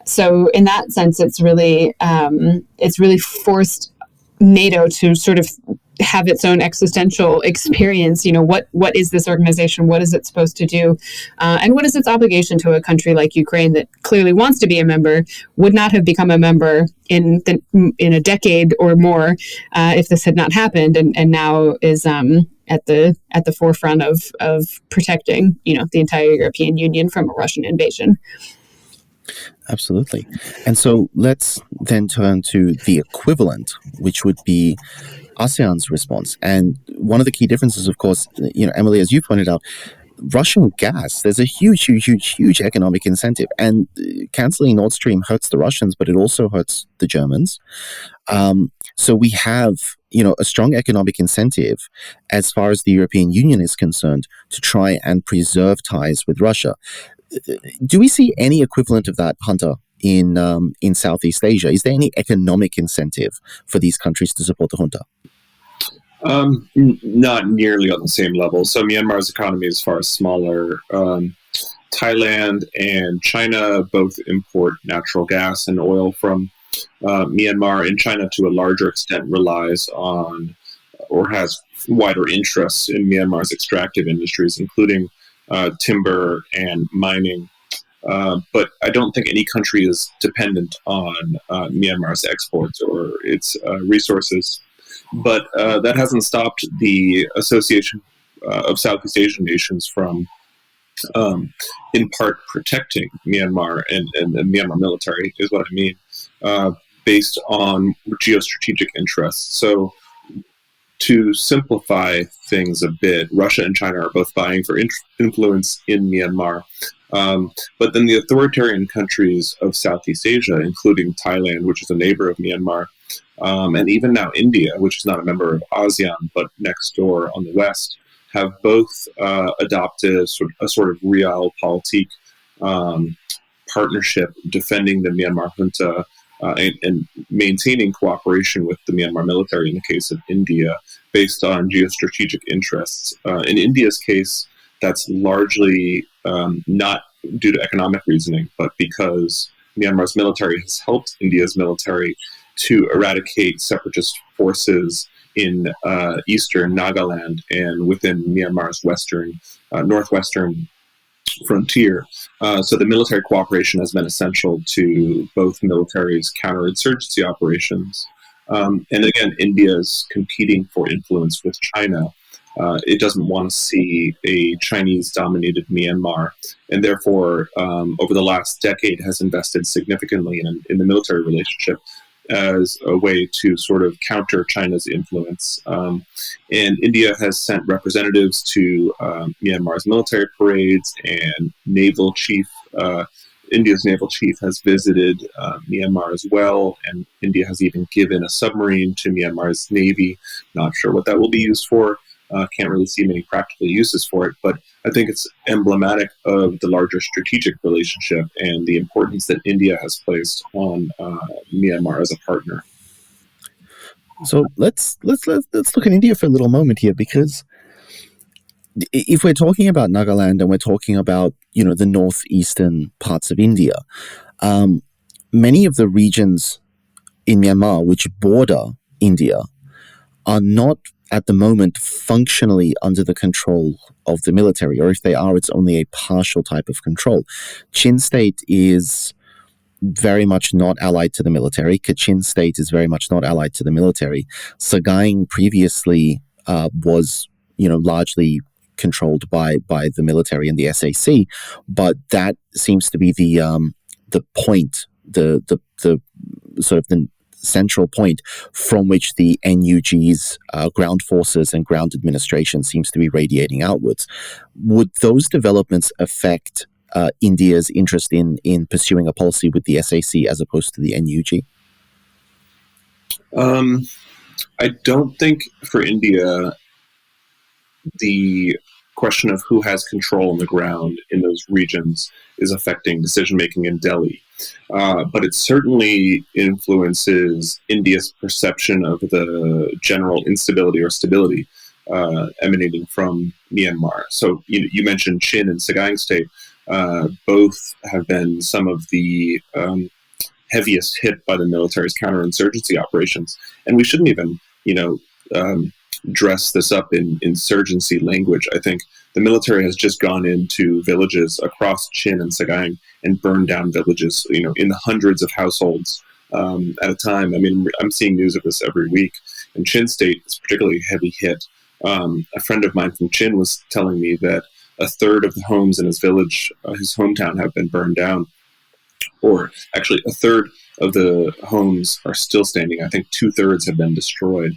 So in that sense, it's really forced NATO to sort of have its own existential experience. What is this organization? What is it supposed to do? And what is its obligation to a country like Ukraine that clearly wants to be a member, would not have become a member in a decade or more if this had not happened, and now is at the forefront of protecting the entire European Union from a Russian invasion. Absolutely. And so let's then turn to the equivalent, which would be ASEAN's response. And one of the key differences, of course, Emily, as you pointed out, Russian gas, there's a huge economic incentive. And canceling Nord Stream hurts the Russians, but it also hurts the Germans. So we have, a strong economic incentive as far as the European Union is concerned to try and preserve ties with Russia. Do we see any equivalent of that, Hunter, in Southeast Asia? Is there any economic incentive for these countries to support the junta? Not nearly on the same level. So Myanmar's economy is far smaller. Thailand and China both import natural gas and oil from Myanmar, and China to a larger extent relies on or has wider interests in Myanmar's extractive industries, including timber and mining. But I don't think any country is dependent on Myanmar's exports or its resources. But that hasn't stopped the Association of Southeast Asian Nations from, in part, protecting Myanmar and the Myanmar military, is what I mean, based on geostrategic interests. So to simplify things a bit, Russia and China are both vying for influence in Myanmar. But then the authoritarian countries of Southeast Asia, including Thailand, which is a neighbor of Myanmar, and even now India, which is not a member of ASEAN, but next door on the west, have both adopted a sort of realpolitik partnership defending the Myanmar junta and maintaining cooperation with the Myanmar military in the case of India, based on geostrategic interests. In India's case, that's largely not due to economic reasoning, but because Myanmar's military has helped India's military to eradicate separatist forces in eastern Nagaland and within Myanmar's northwestern frontier. So the military cooperation has been essential to both militaries' counterinsurgency operations. And again, India is competing for influence with China. It doesn't want to see a Chinese-dominated Myanmar, and therefore, over the last decade, has invested significantly in the military relationship as a way to sort of counter China's influence. And India has sent representatives to Myanmar's military parades, and India's naval chief has visited Myanmar as well, and India has even given a submarine to Myanmar's navy. Not sure what that will be used for. Can't really see many practical uses for it, but I think it's emblematic of the larger strategic relationship and the importance that India has placed on Myanmar as a partner. So let's look at India for a little moment here, because if we're talking about Nagaland and we're talking about the northeastern parts of India, many of the regions in Myanmar which border India are not at the moment functionally under the control of the military, or if they are, it's only a partial type of control. Chin State is very much not allied to the military. Kachin State is very much not allied to the military. Sagaing previously was, largely controlled by the military and the SAC, but that seems to be the point, the sort of the central point from which the NUG's ground forces and ground administration seems to be radiating outwards. Would those developments affect India's interest in pursuing a policy with the SAC as opposed to the NUG? I don't think for India the question of who has control on the ground in those regions is affecting decision-making in Delhi. But it certainly influences India's perception of the general instability or stability emanating from Myanmar. So you mentioned Chin and Sagaing State. Both have been some of the heaviest hit by the military's counterinsurgency operations. And we shouldn't even, dress this up in insurgency language. I think the military has just gone into villages across Chin and Sagaing and burned down villages, in the hundreds of households at a time. I mean, I'm seeing news of this every week. And Chin State is particularly heavy hit. A friend of mine from Chin was telling me that a third of the homes in his village, his hometown, have been burned down. Or actually, a third of the homes are still standing. I think 2/3 have been destroyed.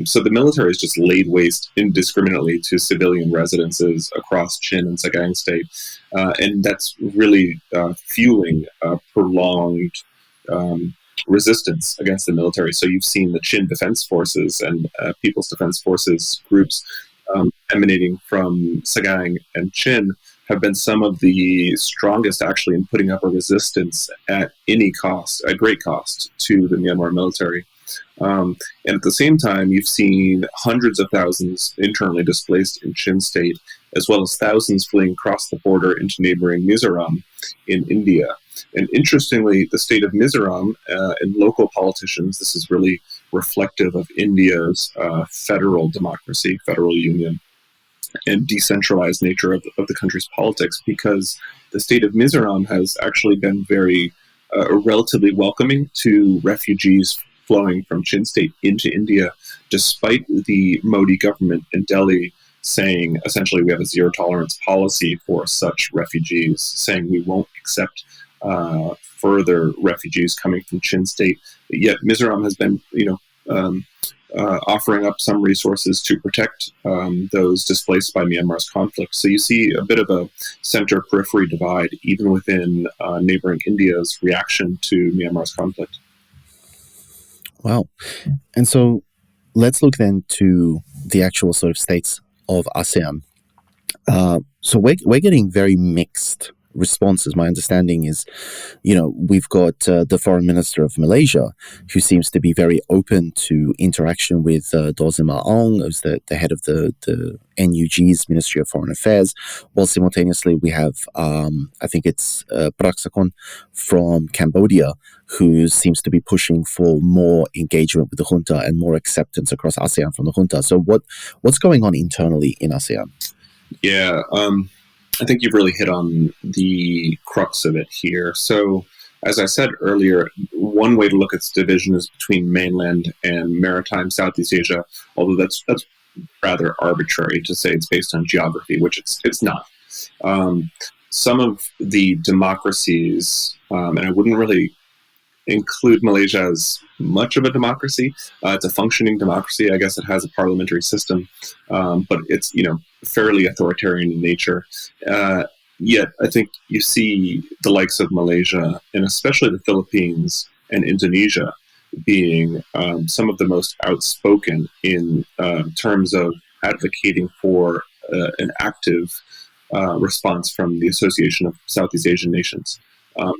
So the military has just laid waste indiscriminately to civilian residences across Chin and Sagaing State. And that's really fueling prolonged resistance against the military. So you've seen the Chin Defense Forces and People's Defense Forces groups emanating from Sagaing and Chin have been some of the strongest actually in putting up a resistance at any cost, at great cost to the Myanmar military. And at the same time, you've seen hundreds of thousands internally displaced in Chin State, as well as thousands fleeing across the border into neighboring Mizoram in India. And interestingly, the state of Mizoram and local politicians, this is really reflective of India's federal democracy, federal union, and decentralized nature of the country's politics, because the state of Mizoram has actually been very relatively welcoming to refugees flowing from Chin State into India, despite the Modi government in Delhi saying essentially we have a zero tolerance policy for such refugees, saying we won't accept further refugees coming from Chin State. Yet Mizoram has been, offering up some resources to protect those displaced by Myanmar's conflict. So you see a bit of a center-periphery divide even within neighboring India's reaction to Myanmar's conflict. Wow. And so let's look then to the actual sort of states of ASEAN. So we're getting very mixed responses. My understanding is, we've got the foreign minister of Malaysia, who seems to be very open to interaction with Dawes Maong, who's the head of the NUG's Ministry of Foreign Affairs, while simultaneously we have, I think it's Praksakon from Cambodia, who seems to be pushing for more engagement with the junta and more acceptance across ASEAN from the junta. So what's going on internally in ASEAN? Yeah, I think you've really hit on the crux of it here. So, as I said earlier, one way to look at this division is between mainland and maritime Southeast Asia, although that's rather arbitrary to say it's based on geography, which it's not. Some of the democracies, and I wouldn't really include Malaysia as much of a democracy. It's a functioning democracy. I guess it has a parliamentary system, but it's fairly authoritarian in nature. Yet I think you see the likes of Malaysia and especially the Philippines and Indonesia being some of the most outspoken in terms of advocating for an active response from the Association of Southeast Asian Nations.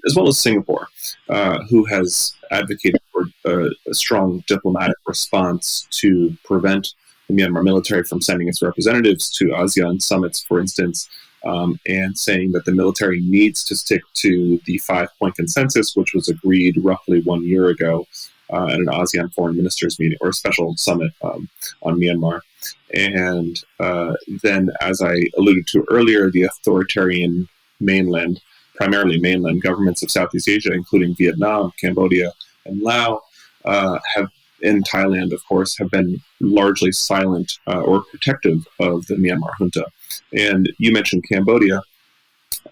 As well as Singapore, who has advocated for a strong diplomatic response to prevent the Myanmar military from sending its representatives to ASEAN summits, for instance, and saying that the military needs to stick to the 5-point consensus, which was agreed roughly 1 year ago at an ASEAN foreign ministers meeting or a special summit on Myanmar. And then, as I alluded to earlier, the authoritarian mainland, primarily mainland governments of Southeast Asia, including Vietnam, Cambodia, and Laos, in Thailand, of course, have been largely silent or protective of the Myanmar junta. And you mentioned Cambodia.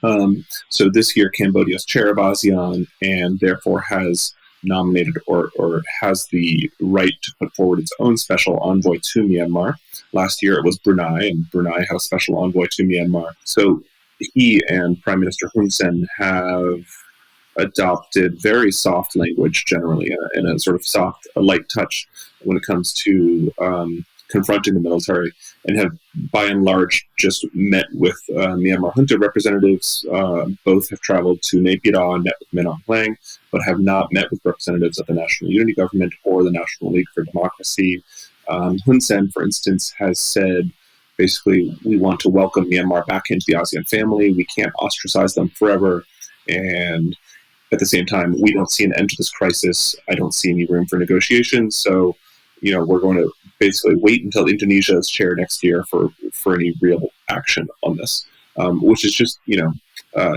So this year, Cambodia is chair of ASEAN and therefore has nominated or has the right to put forward its own special envoy to Myanmar. Last year it was Brunei, and Brunei had a special envoy to Myanmar. So he and Prime Minister Hun Sen have adopted very soft language generally, and a sort of soft, a light touch when it comes to confronting the military, and have by and large just met with Myanmar junta representatives. Both have traveled to Naypyidaw and met with Min Aung Hlaing, but have not met with representatives of the National Unity Government or the National League for Democracy. Hun Sen, for instance, has said, basically, we want to welcome Myanmar back into the ASEAN family. We can't ostracize them forever. And at the same time, we don't see an end to this crisis. I don't see any room for negotiation. So, we're going to basically wait until Indonesia is chair next year for any real action on this, which is just,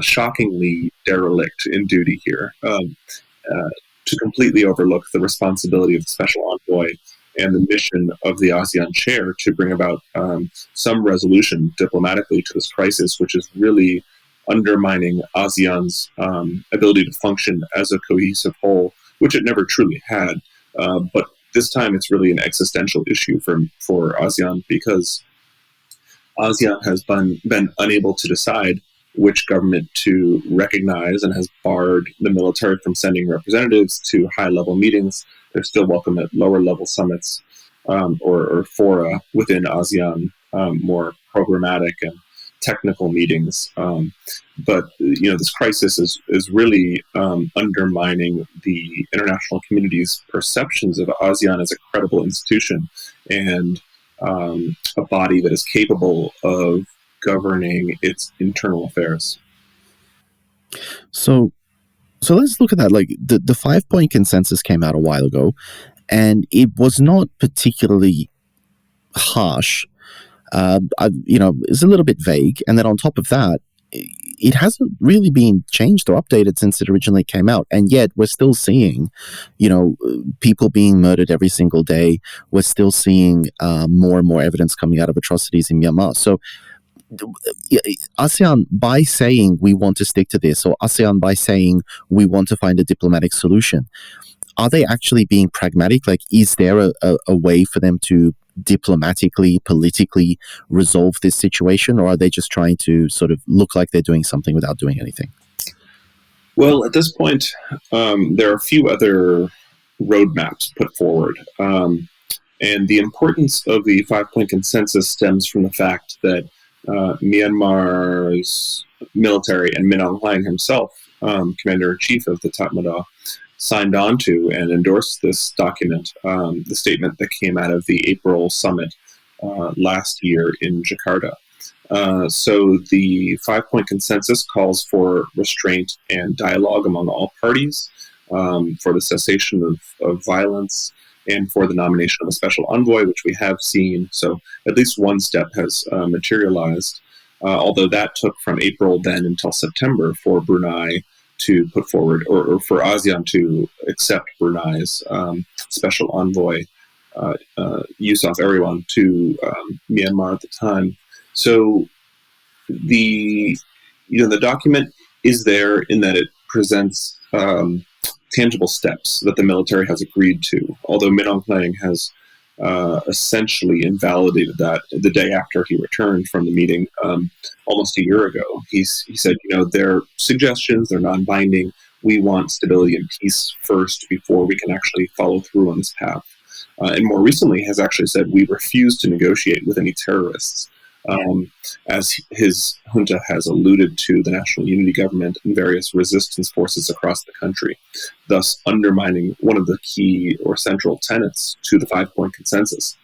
shockingly derelict in duty here, to completely overlook the responsibility of the special envoy and the mission of the ASEAN chair to bring about some resolution diplomatically to this crisis, which is really undermining ASEAN's ability to function as a cohesive whole, which it never truly had. But this time it's really an existential issue for ASEAN, because ASEAN has been unable to decide which government to recognize and has barred the military from sending representatives to high-level meetings. They're still welcome at lower-level summits or fora within ASEAN, more programmatic and technical meetings. But this crisis is really undermining the international community's perceptions of ASEAN as a credible institution and a body that is capable of governing its internal affairs. So let's look at that. Like the 5-point consensus came out a while ago, and it was not particularly harsh. It's a little bit vague. And then on top of that, it hasn't really been changed or updated since it originally came out. And yet we're still seeing, people being murdered every single day. We're still seeing more and more evidence coming out of atrocities in Myanmar. So ASEAN, by saying we want to stick to this, or ASEAN by saying we want to find a diplomatic solution, are they actually being pragmatic? Like, is there a way for them to diplomatically, politically resolve this situation, or are they just trying to sort of look like they're doing something without doing anything? Well, at this point, there are a few other roadmaps put forward. And the importance of the 5-point consensus stems from the fact that Myanmar's military and Min Aung Hlaing himself, commander-in-chief of the Tatmadaw, signed on to and endorsed this document, the statement that came out of the April summit last year in Jakarta. So the 5-point consensus calls for restraint and dialogue among all parties, for the cessation of violence, and for the nomination of a special envoy, which we have seen. So at least one step has materialized, although that took from April then until September for Brunei to put forward, or for ASEAN to accept Brunei's special envoy, Yusof Erawan, to Myanmar at the time. So the document is there in that it presents tangible steps that the military has agreed to, although Min Aung Hlaing has essentially invalidated that the day after he returned from the meeting almost a year ago. He said, they're suggestions, they're non-binding. We want stability and peace first before we can actually follow through on this path. And more recently has actually said, we refuse to negotiate with any terrorists. as his junta has alluded to the National Unity Government and various resistance forces across the country, thus undermining one of the key or central tenets to the 5-point consensus.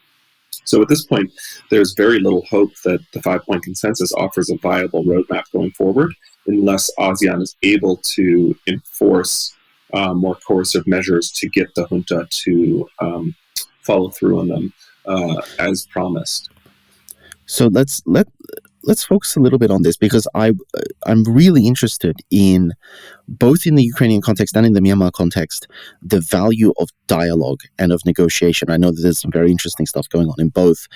So at this point, there's very little hope that the 5-point consensus offers a viable roadmap going forward unless ASEAN is able to enforce more coercive measures to get the junta to follow through on them as promised. So let's focus a little bit on this, because I'm really interested in, both in the Ukrainian context and in the Myanmar context, the value of dialogue and of negotiation. I know that there's some very interesting stuff going on in both.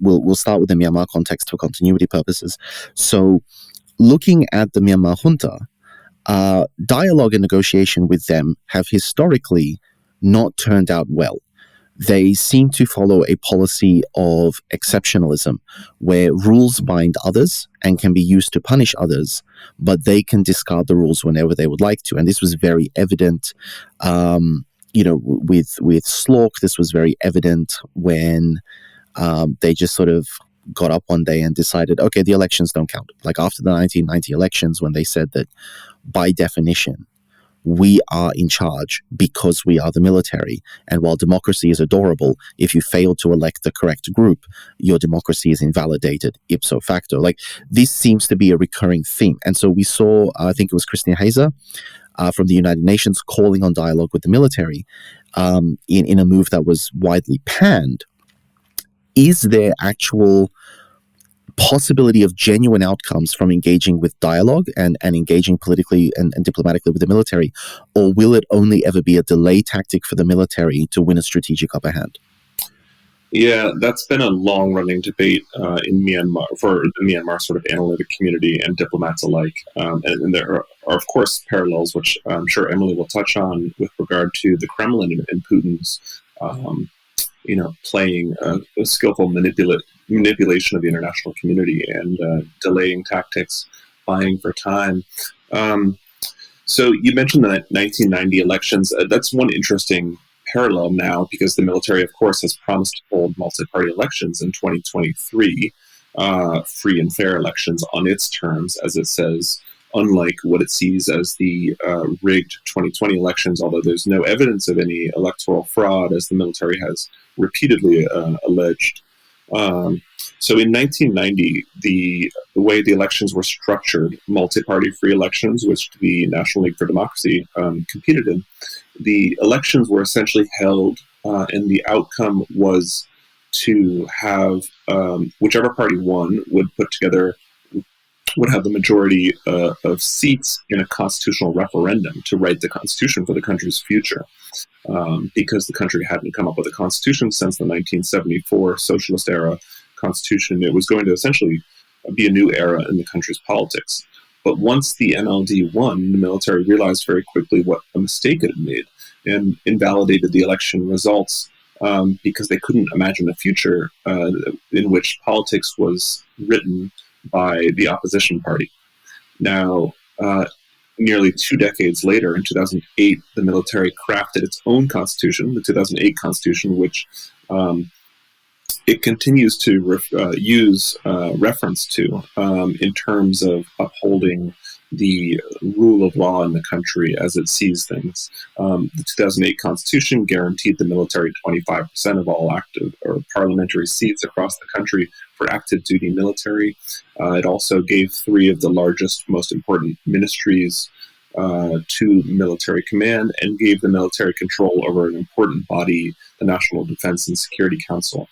We'll start with the Myanmar context for continuity purposes. So looking at the Myanmar junta, dialogue and negotiation with them have historically not turned out well. They seem to follow a policy of exceptionalism, where rules bind others and can be used to punish others, but they can discard the rules whenever they would like to. And this was very evident, with Slork. This was very evident when they just sort of got up one day and decided, okay, the elections don't count. Like after the 1990 elections, when they said that by definition, we are in charge because we are the military. And while democracy is adorable, if you fail to elect the correct group, your democracy is invalidated ipso facto. Like, this seems to be a recurring theme. And so we saw, I think it was Christine Heiser from the United Nations calling on dialogue with the military in a move that was widely panned. Is there actual possibility of genuine outcomes from engaging with dialogue and engaging politically and diplomatically with the military, or will it only ever be a delay tactic for the military to win a strategic upper hand? Yeah, that's been a long-running debate in Myanmar, for the Myanmar sort of analytic community and diplomats alike. And there are, of course, parallels, which I'm sure Emily will touch on, with regard to the Kremlin and Putin's playing a skillful manipulation of the international community and delaying tactics, buying for time. So you mentioned the 1990 elections. That's one interesting parallel now, because the military, of course, has promised to hold multi-party elections in 2023, free and fair elections on its terms, as it says, unlike what it sees as the rigged 2020 elections, although there's no evidence of any electoral fraud, as the military has repeatedly alleged. So in 1990, the way the elections were structured, multi-party free elections, which the National League for Democracy competed in, the elections were essentially held, and the outcome was to have whichever party won would have the majority of seats in a constitutional referendum to write the constitution for the country's future. Because the country hadn't come up with a constitution since the 1974 socialist era constitution, it was going to essentially be a new era in the country's politics. But once the NLD won, the military realized very quickly what a mistake it had made and invalidated the election results because they couldn't imagine a future in which politics was written by the opposition party. Now, nearly 2 decades later, in 2008, the military crafted its own constitution, the 2008 constitution, which it continues to use reference to in terms of upholding the rule of law in the country as it sees things. The 2008 constitution guaranteed the military 25% of all active or parliamentary seats across the country for active duty military. It also gave 3 of the largest, most important ministries to military command, and gave the military control over an important body, the National Defense and Security Council.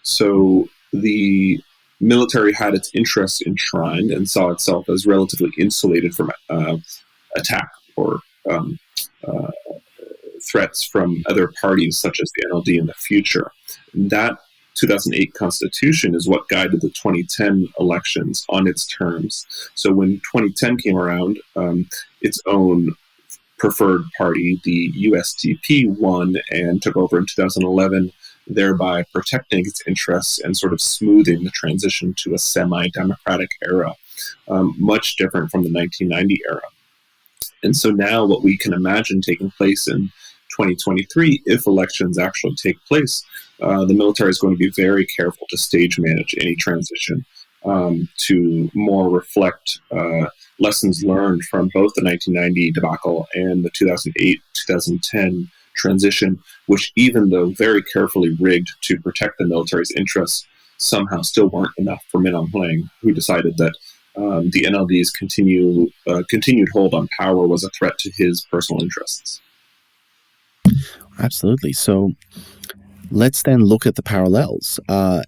So the military had its interests enshrined and saw itself as relatively insulated from attack or threats from other parties such as the NLD in the future. That 2008 constitution is what guided the 2010 elections on its terms. So when 2010 came around, its own preferred party, the USDP, won and took over in 2011, thereby protecting its interests and sort of smoothing the transition to a semi-democratic era, much different from the 1990 era. And so now what we can imagine taking place in 2023, if elections actually take place, the military is going to be very careful to stage manage any transition to more reflect lessons learned from both the 1990 debacle and the 2008-2010 transition, which, even though very carefully rigged to protect the military's interests, somehow still weren't enough for Min Aung Hlaing, who decided that the NLD's continued hold on power was a threat to his personal interests. Absolutely. So let's then look at the parallels.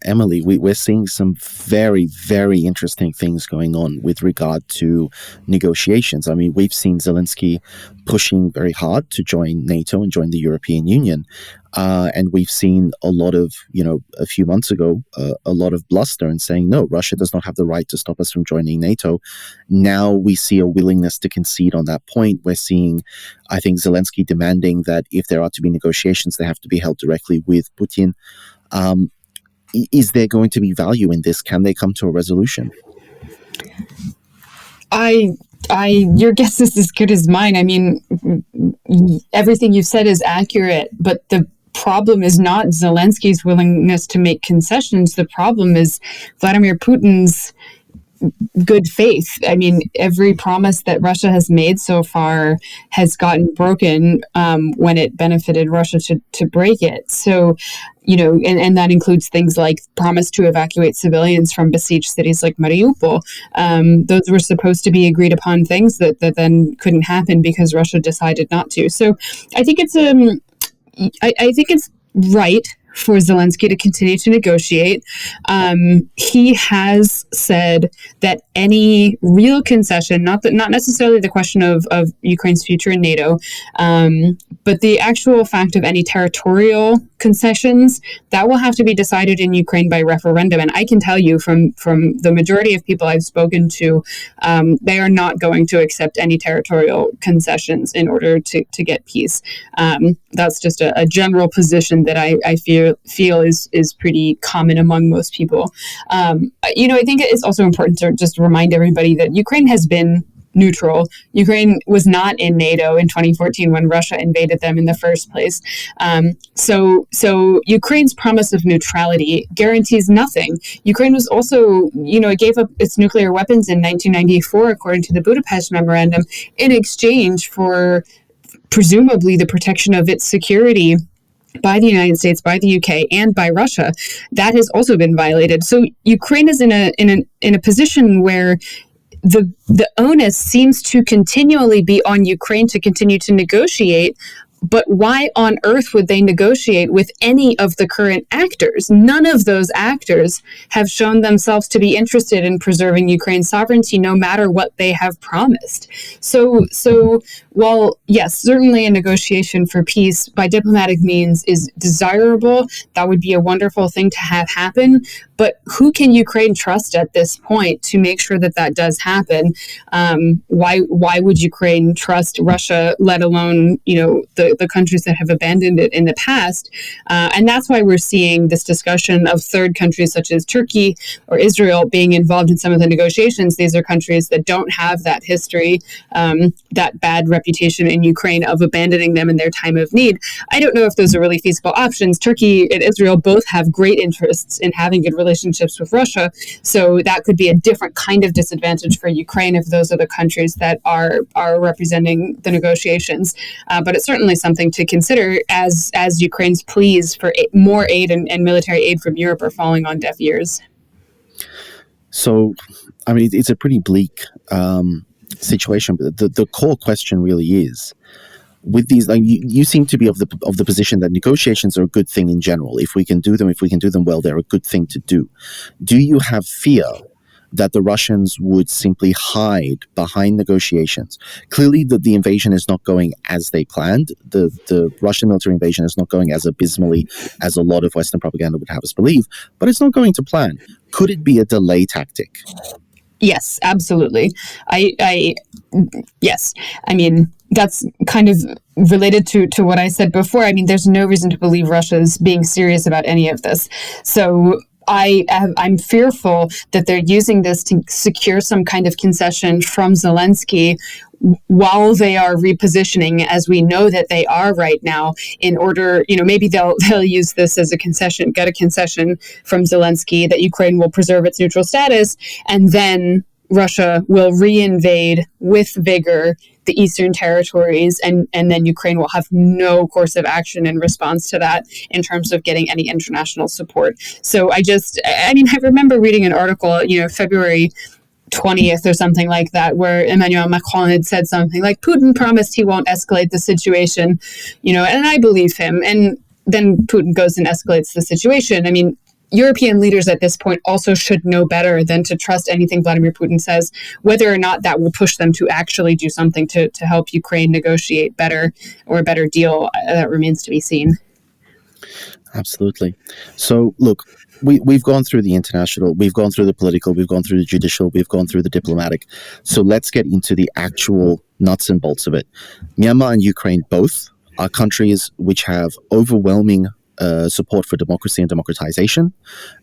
Emily, we're seeing some very, very interesting things going on with regard to negotiations. I mean, we've seen Zelensky pushing very hard to join NATO and join the European Union. And we've seen a lot of, a few months ago, a lot of bluster and saying, no, Russia does not have the right to stop us from joining NATO. Now we see a willingness to concede on that point. We're seeing, I think, Zelensky demanding that if there are to be negotiations, they have to be held directly with Putin. Is there going to be value in this? Can they come to a resolution? Your guess is as good as mine. I mean, everything you've said is accurate, but the problem is not Zelensky's willingness to make concessions. The problem is Vladimir Putin's good faith. I mean, every promise that Russia has made so far has gotten broken when it benefited Russia to break it. So, and that includes things like promise to evacuate civilians from besieged cities like Mariupol. Those were supposed to be agreed upon things that then couldn't happen because Russia decided not to. So I think it's I think it's right for Zelensky to continue to negotiate. He has said that any real concession, not necessarily the question of Ukraine's future in NATO, but the actual fact of any territorial concessions, that will have to be decided in Ukraine by referendum. And I can tell you from the majority of people I've spoken to, they are not going to accept any territorial concessions in order to get peace. That's just a general position that I feel is pretty common among most people. I think it's also important to just remind everybody that Ukraine has been neutral. Ukraine was not in NATO in 2014 when Russia invaded them in the first place. So Ukraine's promise of neutrality guarantees nothing. Ukraine was also, it gave up its nuclear weapons in 1994, according to the Budapest Memorandum, in exchange for presumably the protection of its security by the United States, by the UK, and by Russia. That has also been violated. So Ukraine is in a position where the onus seems to continually be on Ukraine to continue to negotiate. But why on earth would they negotiate with any of the current actors? None of those actors have shown themselves to be interested in preserving Ukraine's sovereignty, no matter what they have promised. So while, yes, certainly a negotiation for peace by diplomatic means is desirable, that would be a wonderful thing to have happen. But who can Ukraine trust at this point to make sure that does happen? Why would Ukraine trust Russia, let alone, the countries that have abandoned it in the past? And that's why we're seeing this discussion of third countries such as Turkey or Israel being involved in some of the negotiations. These are countries that don't have that history, that bad reputation in Ukraine of abandoning them in their time of need. I don't know if those are really feasible options. Turkey and Israel both have great interests in having good relationships with Russia, so that could be a different kind of disadvantage for Ukraine if those are the countries that are representing the negotiations. But it's certainly something to consider as Ukraine's pleas for more aid and military aid from Europe are falling on deaf ears. So, I mean, it's a pretty bleak situation, but the core question really is, with these, like, you seem to be of the position that negotiations are a good thing in general. If we can do them well, they're a good thing to do. Do you have fear that the Russians would simply hide behind negotiations? Clearly, the invasion is not going as they planned. The Russian military invasion is not going as abysmally as a lot of Western propaganda would have us believe, but it's not going to plan. Could it be a delay tactic? Yes, absolutely. Yes. I mean, that's kind of related to what I said before. I mean, there's no reason to believe Russia's being serious about any of this. So I'm fearful that they're using this to secure some kind of concession from Zelensky while they are repositioning, as we know that they are right now, in order, maybe they'll use this as a concession, get a concession from Zelensky that Ukraine will preserve its neutral status, and then Russia will reinvade with vigor the eastern territories, and then Ukraine will have no course of action in response to that in terms of getting any international support. So I remember reading an article, February 20th or something like that, where Emmanuel Macron had said something like, Putin promised he won't escalate the situation, and I believe him. And then Putin goes and escalates the situation. I mean, European leaders at this point also should know better than to trust anything Vladimir Putin says, whether or not that will push them to actually do something to help Ukraine negotiate better or a better deal. That remains to be seen. Absolutely. So, look, we've gone through the international, we've gone through the political, we've gone through the judicial, we've gone through the diplomatic. So let's get into the actual nuts and bolts of it. Myanmar and Ukraine both are countries which have overwhelming support for democracy and democratization.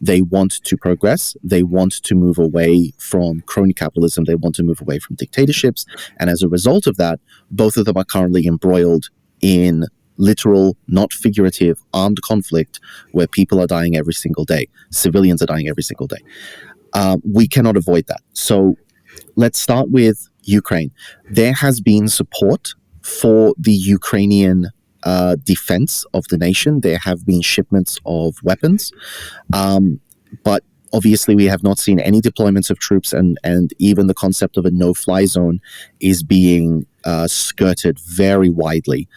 They want to progress. They want to move away from crony capitalism. They want to move away from dictatorships. And as a result of that, both of them are currently embroiled in literal, not figurative, armed conflict where people are dying every single day. Civilians are dying every single day. We cannot avoid that. So let's start with Ukraine. There has been support for the Ukrainian defense of the nation. There have been shipments of weapons, but obviously we have not seen any deployments of troops, and even the concept of a no-fly zone is being skirted very widely,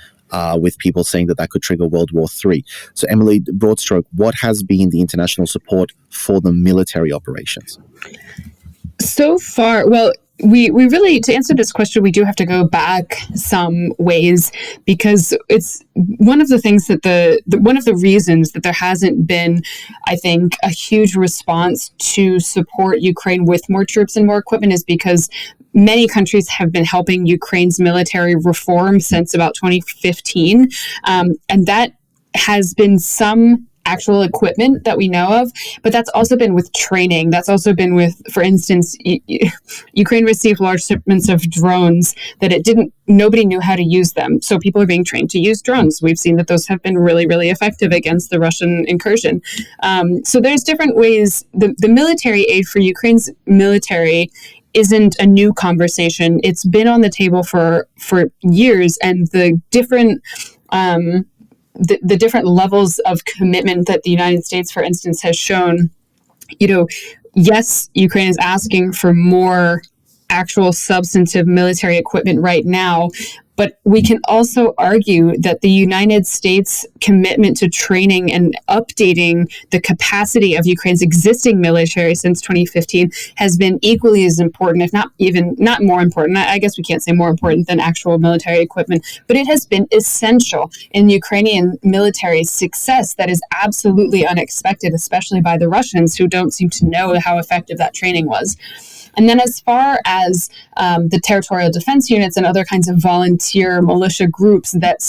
with people saying that could trigger World War III. So Emily, broad stroke, what has been the international support for the military operations? So far, well, we really, to answer this question, we do have to go back some ways, because it's one of the things that one of the reasons that there hasn't been, I think, a huge response to support Ukraine with more troops and more equipment is because many countries have been helping Ukraine's military reform since about 2015. And that has been some actual equipment that we know of, but that's also been with training. That's also been with, for instance, Ukraine received large shipments of drones that nobody knew how to use them. So people are being trained to use drones. We've seen that those have been really, really effective against the Russian incursion. So there's different ways. The military aid for Ukraine's military isn't a new conversation. It's been on the table for years, and the different the different levels of commitment that the United States, for instance, has shown, yes, Ukraine is asking for more actual substantive military equipment right now, but we can also argue that the United States' commitment to training and updating the capacity of Ukraine's existing military since 2015 has been equally as important, if not more important. I guess we can't say more important than actual military equipment, but it has been essential in Ukrainian military's success that is absolutely unexpected, especially by the Russians, who don't seem to know how effective that training was. And then as far as the territorial defense units and other kinds of volunteer militia groups that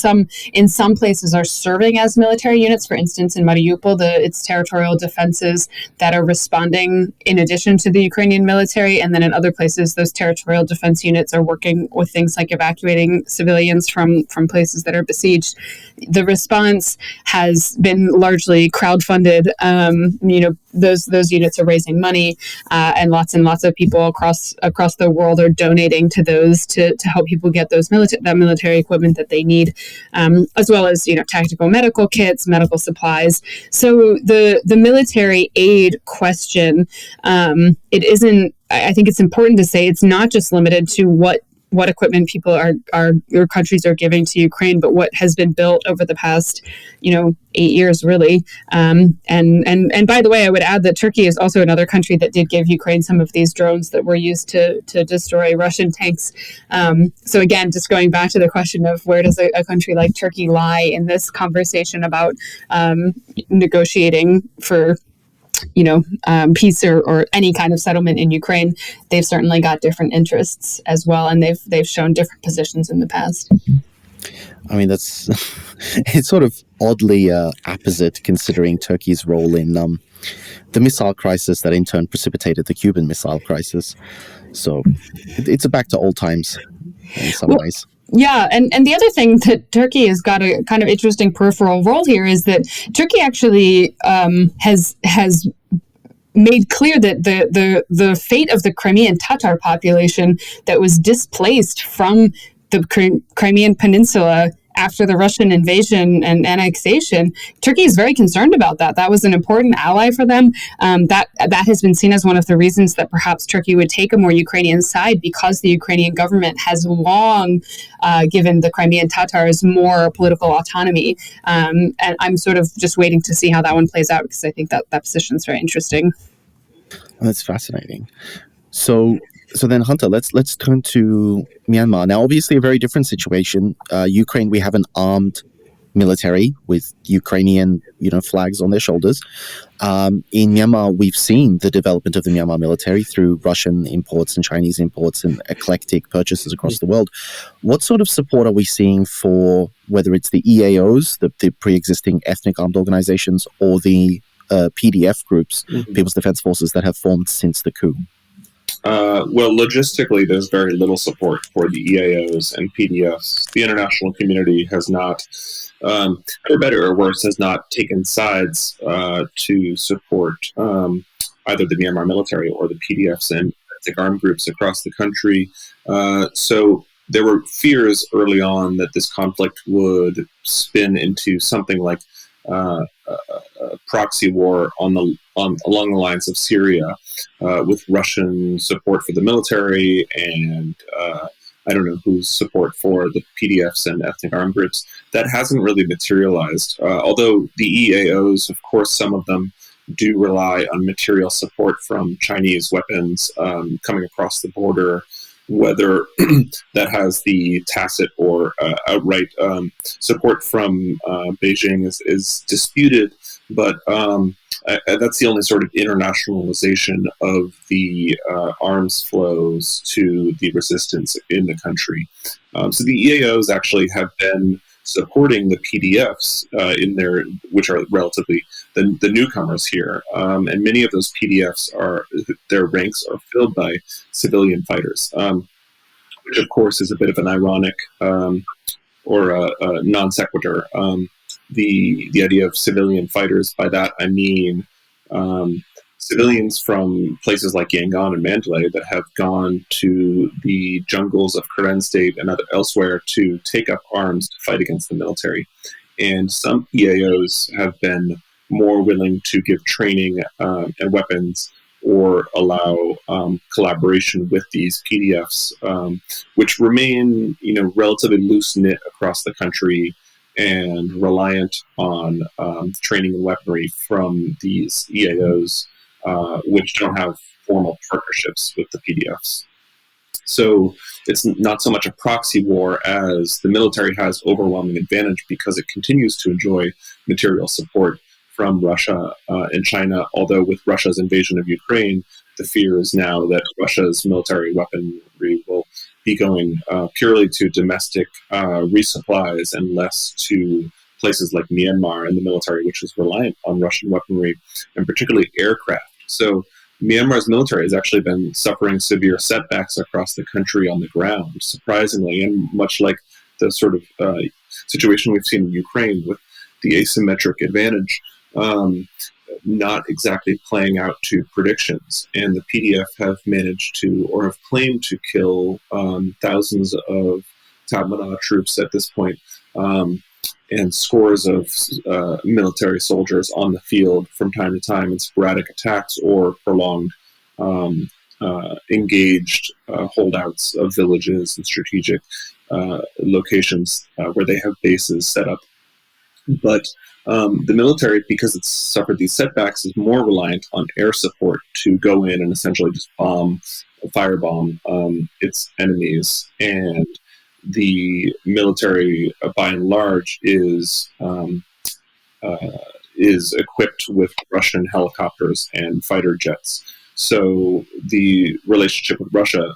in some places are serving as military units, for instance, in Mariupol, it's territorial defenses that are responding in addition to the Ukrainian military. And then in other places, those territorial defense units are working with things like evacuating civilians from places that are besieged. The response has been largely crowdfunded. Those units are raising money, and lots of people across the world are donating to those to help people get that military equipment that they need, as well as tactical medical kits, medical supplies. So the military aid question, it isn't. I think it's important to say it's not just limited to what equipment people or countries are giving to Ukraine, but what has been built over the past, 8 years, really. And by the way, I would add that Turkey is also another country that did give Ukraine some of these drones that were used to destroy Russian tanks. So again, just going back to the question of where does a country like Turkey lie in this conversation about negotiating for peace or any kind of settlement in Ukraine, they've certainly got different interests as well, and they've shown different positions in the past. I mean, that's it's sort of oddly opposite considering Turkey's role in the missile crisis that in turn precipitated the Cuban Missile Crisis. So it's back to old times in some ways. Yeah, and the other thing that Turkey has got a kind of interesting peripheral role here is that Turkey actually has made clear that the fate of the Crimean Tatar population that was displaced from the Crimean Peninsula after the Russian invasion and annexation, Turkey is very concerned about that. That was an important ally for them. That has been seen as one of the reasons that perhaps Turkey would take a more Ukrainian side, because the Ukrainian government has long given the Crimean Tatars more political autonomy. And I'm sort of just waiting to see how that one plays out, because I think that position is very interesting. That's fascinating. So then, Hunter, let's turn to Myanmar. Now, obviously, a very different situation. Ukraine, we have an armed military with Ukrainian, flags on their shoulders. In Myanmar, we've seen the development of the Myanmar military through Russian imports and Chinese imports and eclectic purchases across the world. What sort of support are we seeing for whether it's the EAOs, the pre-existing ethnic armed organizations, or the PDF groups, People's Defense Forces, that have formed since the coup? Well, logistically, there's very little support for the EAOs and PDFs. The international community has not, for better or worse, has not taken sides to support either the Myanmar military or the PDFs and ethnic armed groups across the country. So there were fears early on that this conflict would spin into something like a proxy war along the lines of Syria, with Russian support for the military and I don't know whose support for the PDFs and ethnic armed groups. That hasn't really materialized. Although the EAOs, of course, some of them do rely on material support from Chinese weapons coming across the border. Whether that has the tacit or outright support from Beijing is disputed, but that's the only sort of internationalization of the arms flows to the resistance in the country. So the EAOs actually have been supporting the PDFs which are relatively the newcomers here, and many of those PDFs their ranks are filled by civilian fighters, which of course is a bit of an ironic or a non sequitur. The idea of civilian fighters, by that I mean civilians from places like Yangon and Mandalay that have gone to the jungles of Karen State and elsewhere to take up arms to fight against the military. And some EAOs have been more willing to give training and weapons or allow collaboration with these PDFs, which remain, relatively loose-knit across the country and reliant on training and weaponry from these EAOs, which don't have formal partnerships with the PDFs. So it's not so much a proxy war as the military has overwhelming advantage because it continues to enjoy material support from Russia and China, although with Russia's invasion of Ukraine, the fear is now that Russia's military weaponry will be going purely to domestic resupplies and less to places like Myanmar and the military, which is reliant on Russian weaponry, and particularly aircraft. So Myanmar's military has actually been suffering severe setbacks across the country on the ground, surprisingly, and much like the sort of situation we've seen in Ukraine with the asymmetric advantage, not exactly playing out to predictions. And the PDF have managed to, or have claimed to kill thousands of Tatmadaw troops at this point, and scores of military soldiers on the field from time to time in sporadic attacks or prolonged engaged holdouts of villages and strategic locations where they have bases set up. But the military, because it's suffered these setbacks, is more reliant on air support to go in and essentially just firebomb its enemies. And the military, by and large, is equipped with Russian helicopters and fighter jets. So the relationship with Russia,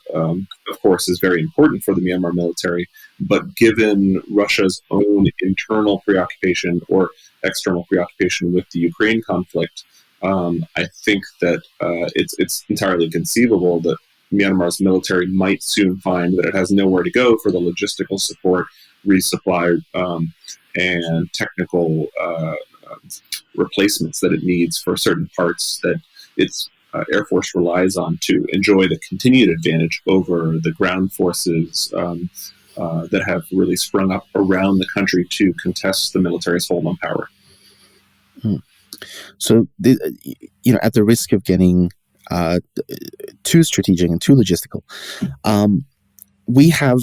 of course, is very important for the Myanmar military. But given Russia's own internal preoccupation or external preoccupation with the Ukraine conflict, I think that it's entirely conceivable that Myanmar's military might soon find that it has nowhere to go for the logistical support, resupply, and technical replacements that it needs for certain parts that its Air Force relies on to enjoy the continued advantage over the ground forces that have really sprung up around the country to contest the military's hold on power. So, at the risk of getting too strategic and too logistical, we have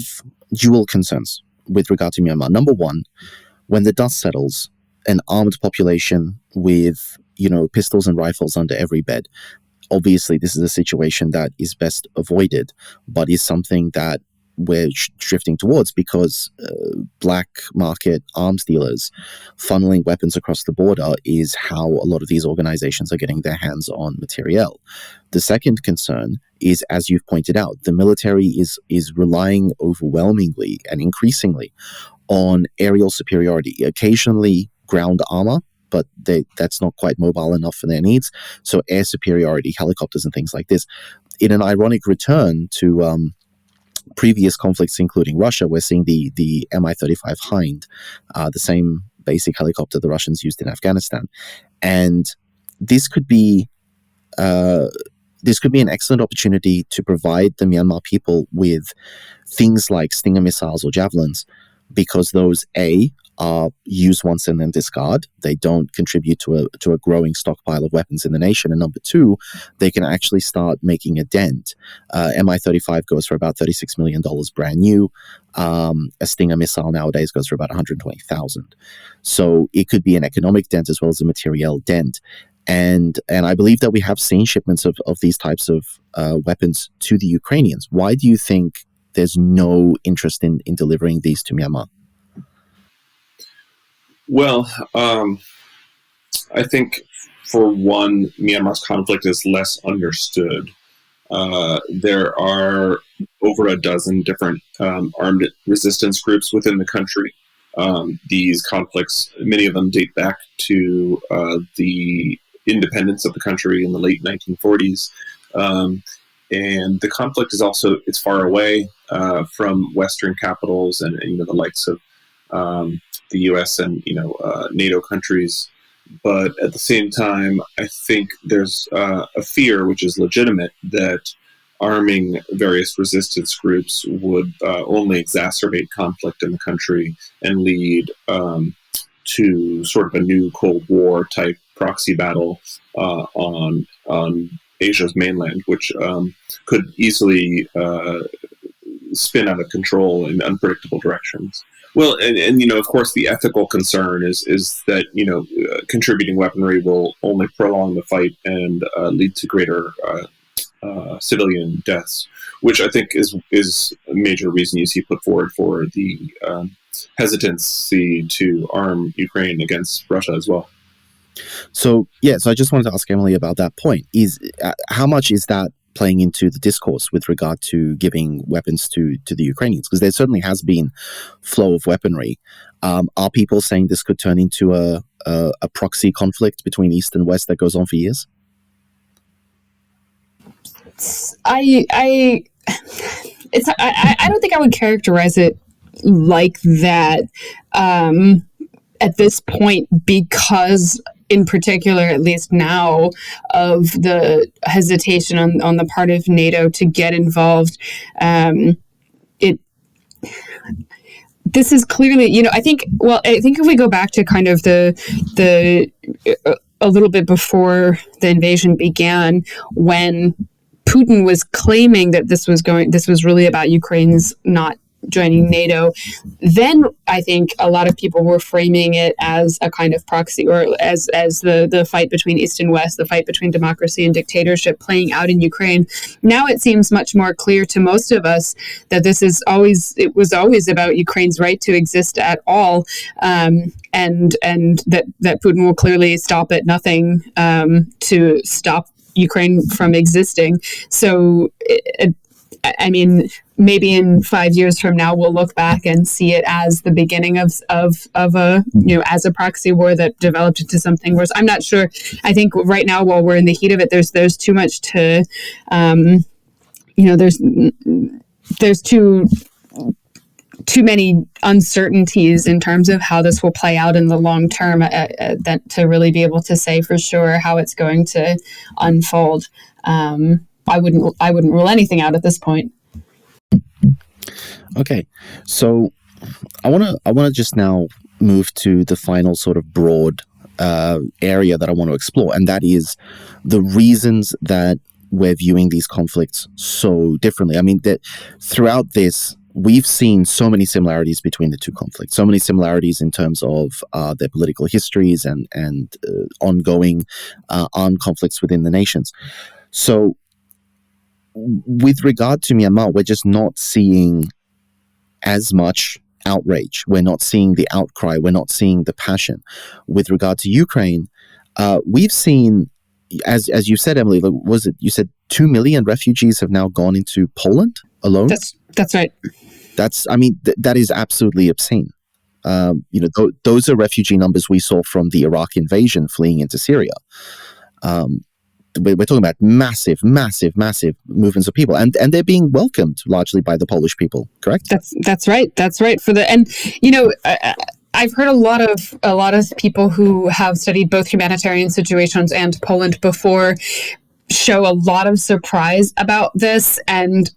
dual concerns with regard to Myanmar. Number one, when the dust settles, an armed population with, pistols and rifles under every bed. Obviously, this is a situation that is best avoided, but is something that we're drifting towards because black market arms dealers funneling weapons across the border is how a lot of these organizations are getting their hands on materiel. The second concern is, as you've pointed out, the military is relying overwhelmingly and increasingly on aerial superiority, occasionally ground armor, but that's not quite mobile enough for their needs. So air superiority, helicopters and things like this. In an ironic return to previous conflicts, including Russia, we're seeing the Mi-35 Hind, the same basic helicopter the Russians used in Afghanistan. And this could be an excellent opportunity to provide the Myanmar people with things like Stinger missiles or javelins, because those, A, are used once and then discard. They don't contribute to a growing stockpile of weapons in the nation. And number two, they can actually start making a dent. Mi-35 goes for about $36 million brand new. A Stinger missile nowadays goes for about $120,000. So it could be an economic dent as well as a materiel dent. And I believe that we have seen shipments of these types of weapons to the Ukrainians. Why do you think there's no interest in delivering these to Myanmar? Well, I think, for one, Myanmar's conflict is less understood. There are over a dozen different armed resistance groups within the country. These conflicts, many of them date back to the independence of the country in the late 1940s. And the conflict is also, it's far away from Western capitals and the likes of the U.S. and NATO countries, but at the same time, I think there's a fear, which is legitimate, that arming various resistance groups would only exacerbate conflict in the country and lead to sort of a new Cold War type proxy battle on Asia's mainland, which could easily spin out of control in unpredictable directions. Well, and of course, the ethical concern is that contributing weaponry will only prolong the fight and lead to greater civilian deaths, which I think is a major reason you see put forward for the hesitancy to arm Ukraine against Russia as well. So I just wanted to ask Emily about that point. Is how much is that playing into the discourse with regard to giving weapons to the Ukrainians? Because there certainly has been flow of weaponry. Are people saying this could turn into a proxy conflict between East and West that goes on for years? I don't think I would characterize it like that at this point, because in particular, at least now, of the hesitation on the part of NATO to get involved. This is clearly, I think if we go back to kind of the a little bit before the invasion began, when Putin was claiming that this was really about Ukraine's not joining NATO, then I think a lot of people were framing it as a kind of proxy, or as the fight between East and West, the fight between democracy and dictatorship playing out in Ukraine. Now it seems much more clear to most of us that it was always about Ukraine's right to exist at all, and that Putin will clearly stop at nothing to stop Ukraine from existing. So I mean, maybe in 5 years from now, we'll look back and see it as the beginning of a, as a proxy war that developed into something worse. I'm not sure. I think right now, while we're in the heat of it, there's too much to, there's too many uncertainties in terms of how this will play out in the long term that to really be able to say for sure how it's going to unfold. I wouldn't rule anything out at this point. Okay, so I want to just now move to the final sort of broad area that I want to explore, and that is the reasons that we're viewing these conflicts so differently. I mean, that throughout this, we've seen so many similarities between the two conflicts, so many similarities in terms of their political histories and ongoing armed conflicts within the nations. So with regard to Myanmar, we're just not seeing as much outrage. We're not seeing the outcry. We're not seeing the passion. With regard to Ukraine, we've seen, as you said, Emily, you said 2 million refugees have now gone into Poland alone? That's right. That is absolutely obscene. Those are refugee numbers we saw from the Iraq invasion fleeing into Syria. We're talking about massive movements of people, and they're being welcomed largely by the Polish people. Correct? That's right. I've heard a lot of people who have studied both humanitarian situations and Poland before show a lot of surprise about this and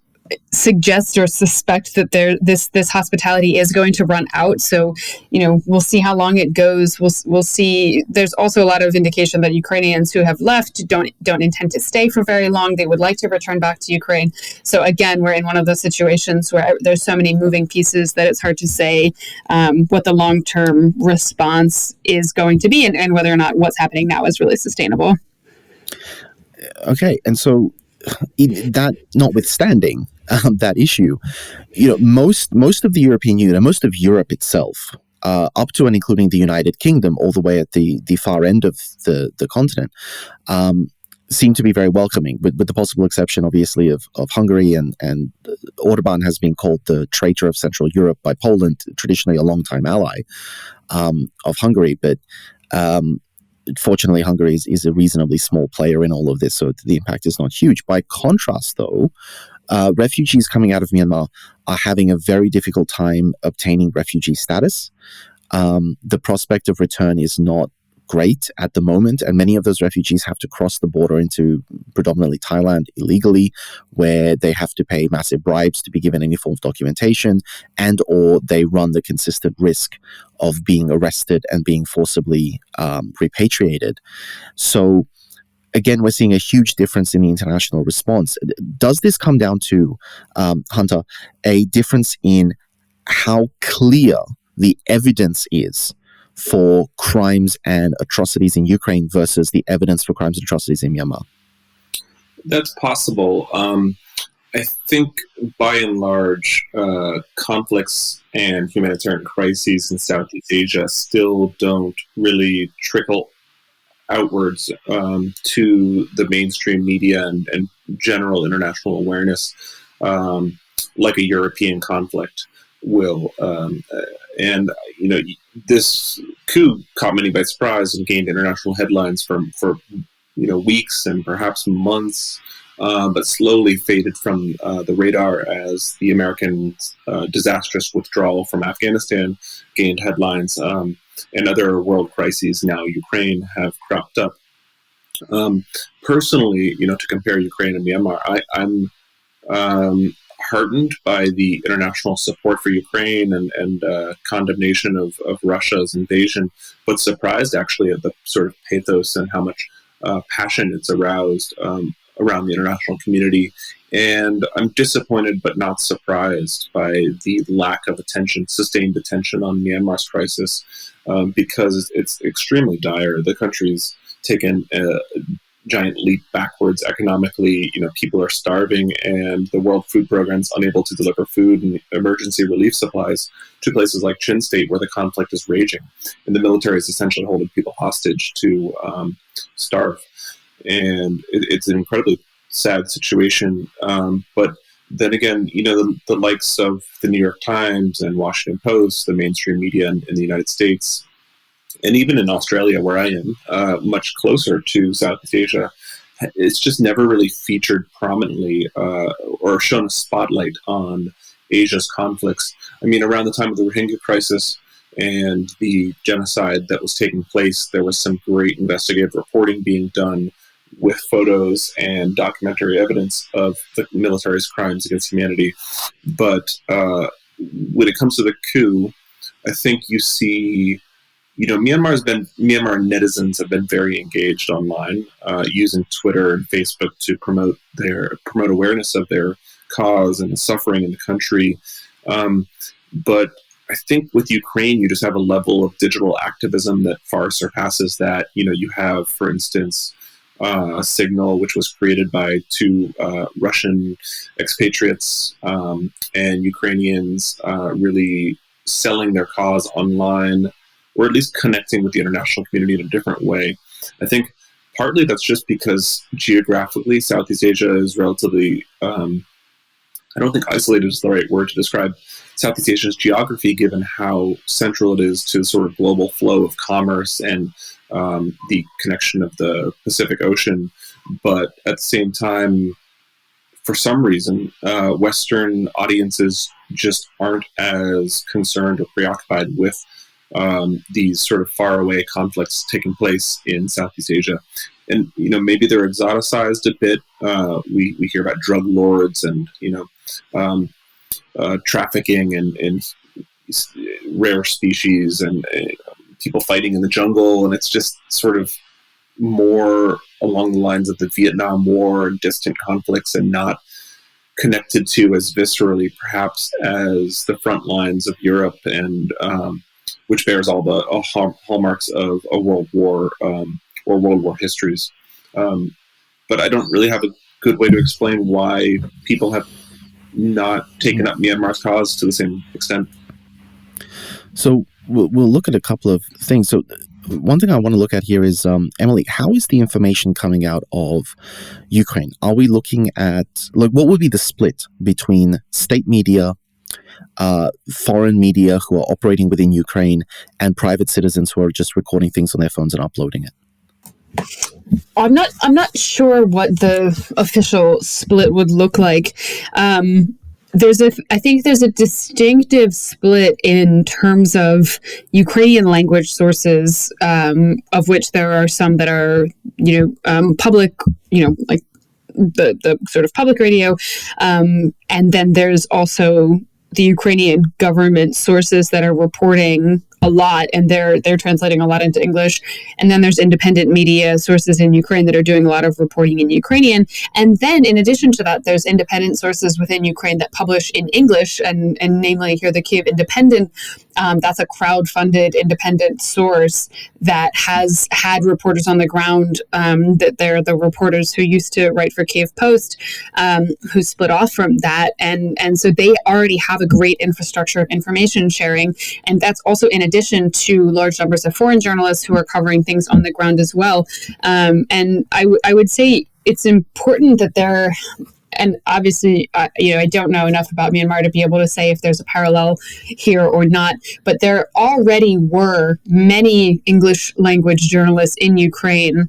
suggest or suspect that this hospitality is going to run out. So, we'll see how long it goes. We'll see. There's also a lot of indication that Ukrainians who have left don't intend to stay for very long. They would like to return back to Ukraine. So again, we're in one of those situations where there's so many moving pieces that it's hard to say what the long-term response is going to be and whether or not what's happening now is really sustainable. Okay. And so that notwithstanding, that issue, most of the European Union, most of Europe itself, up to and including the United Kingdom, all the way at the far end of the continent, seem to be very welcoming, with the possible exception, obviously, of Hungary, and Orban has been called the traitor of Central Europe by Poland, traditionally a longtime ally of Hungary, but fortunately, Hungary is a reasonably small player in all of this, so the impact is not huge. By contrast, though, refugees coming out of Myanmar are having a very difficult time obtaining refugee status. The prospect of return is not great at the moment, and many of those refugees have to cross the border into predominantly Thailand illegally, where they have to pay massive bribes to be given any form of documentation, and or they run the consistent risk of being arrested and being forcibly repatriated. So again, we're seeing a huge difference in the international response. Does this come down to, Hunter, a difference in how clear the evidence is for crimes and atrocities in Ukraine versus the evidence for crimes and atrocities in Myanmar? That's possible. I think by and large, conflicts and humanitarian crises in Southeast Asia still don't really trickle outwards to the mainstream media and general international awareness like a European conflict will. And this coup caught many by surprise and gained international headlines for weeks and perhaps months, but slowly faded from the radar as the American disastrous withdrawal from Afghanistan gained headlines, and other world crises, now Ukraine, have cropped up. Personally, to compare Ukraine and Myanmar, I'm heartened by the international support for Ukraine and condemnation of Russia's invasion, but surprised actually at the sort of pathos and how much passion it's aroused around the international community. And I'm disappointed but not surprised by the lack of sustained attention on Myanmar's crisis, because it's extremely dire. The country's taken a giant leap backwards economically. People are starving, and the World Food Program's unable to deliver food and emergency relief supplies to places like Chin State, where the conflict is raging, and the military is essentially holding people hostage to starve. And it's an incredibly sad situation. But then again, the likes of the New York Times and Washington Post, the mainstream media in the United States, and even in Australia, where I am, much closer to Southeast Asia, it's just never really featured prominently or shown a spotlight on Asia's conflicts. I mean, around the time of the Rohingya crisis and the genocide that was taking place, there was some great investigative reporting being done with photos and documentary evidence of the military's crimes against humanity. But when it comes to the coup, I think you see, Myanmar netizens have been very engaged online, using Twitter and Facebook to promote awareness of their cause and the suffering in the country. But I think with Ukraine, you just have a level of digital activism that far surpasses that. You have, for instance, a Signal, which was created by two Russian expatriates and Ukrainians, really selling their cause online, or at least connecting with the international community in a different way. I think partly that's just because geographically, Southeast Asia is relatively, I don't think isolated is the right word to describe Southeast Asia's geography, given how central it is to the sort of global flow of commerce and the connection of the Pacific Ocean. But at the same time, for some reason, Western audiences just aren't as concerned or preoccupied with these sort of faraway conflicts taking place in Southeast Asia. And, maybe they're exoticized a bit. We hear about drug lords and, trafficking and rare species and people fighting in the jungle. And it's just sort of more along the lines of the Vietnam War and distant conflicts, and not connected to as viscerally, perhaps, as the front lines of Europe, and which bears all the hallmarks of a world war or world war histories. But I don't really have a good way to explain why people have not taken up Myanmar's cause to the same extent. So we'll look at a couple of things. So one thing I want to look at here is, Emily, how is the information coming out of Ukraine? Are we looking at, what would be the split between state media, foreign media who are operating within Ukraine, and private citizens who are just recording things on their phones and uploading it? I'm not sure what the official split would look like. I think there's a distinctive split in terms of Ukrainian language sources, of which there are some that are, public, like the sort of public radio. And then there's also the Ukrainian government sources that are reporting a lot, and they're translating a lot into English. And then there's independent media sources in Ukraine that are doing a lot of reporting in Ukrainian. And then in addition to that, there's independent sources within Ukraine that publish in English, and namely here the Kyiv Independent. That's a crowd-funded independent source that has had reporters on the ground, that they're the reporters who used to write for Kyiv Post, who split off from that. And so they already have a great infrastructure of information sharing. And that's also in addition to large numbers of foreign journalists who are covering things on the ground as well. And I would say it's important that there, and obviously, I don't know enough about Myanmar to be able to say if there's a parallel here or not, but there already were many English language journalists in Ukraine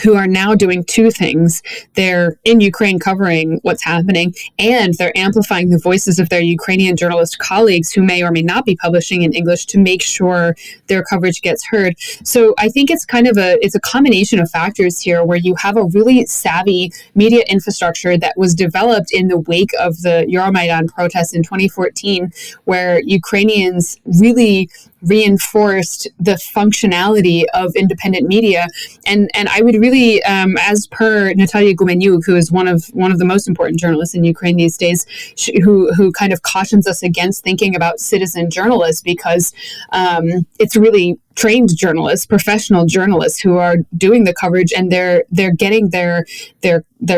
who are now doing two things. They're in Ukraine covering what's happening, and they're amplifying the voices of their Ukrainian journalist colleagues who may or may not be publishing in English to make sure their coverage gets heard. So I think it's it's a combination of factors here, where you have a really savvy media infrastructure that was developed in the wake of the Euromaidan protests in 2014, where Ukrainians really reinforced the functionality of independent media. And I would really, as per Natalia Gumenyuk, who is one of the most important journalists in Ukraine these days, who kind of cautions us against thinking about citizen journalists, because it's really trained journalists, professional journalists who are doing the coverage, and they're getting their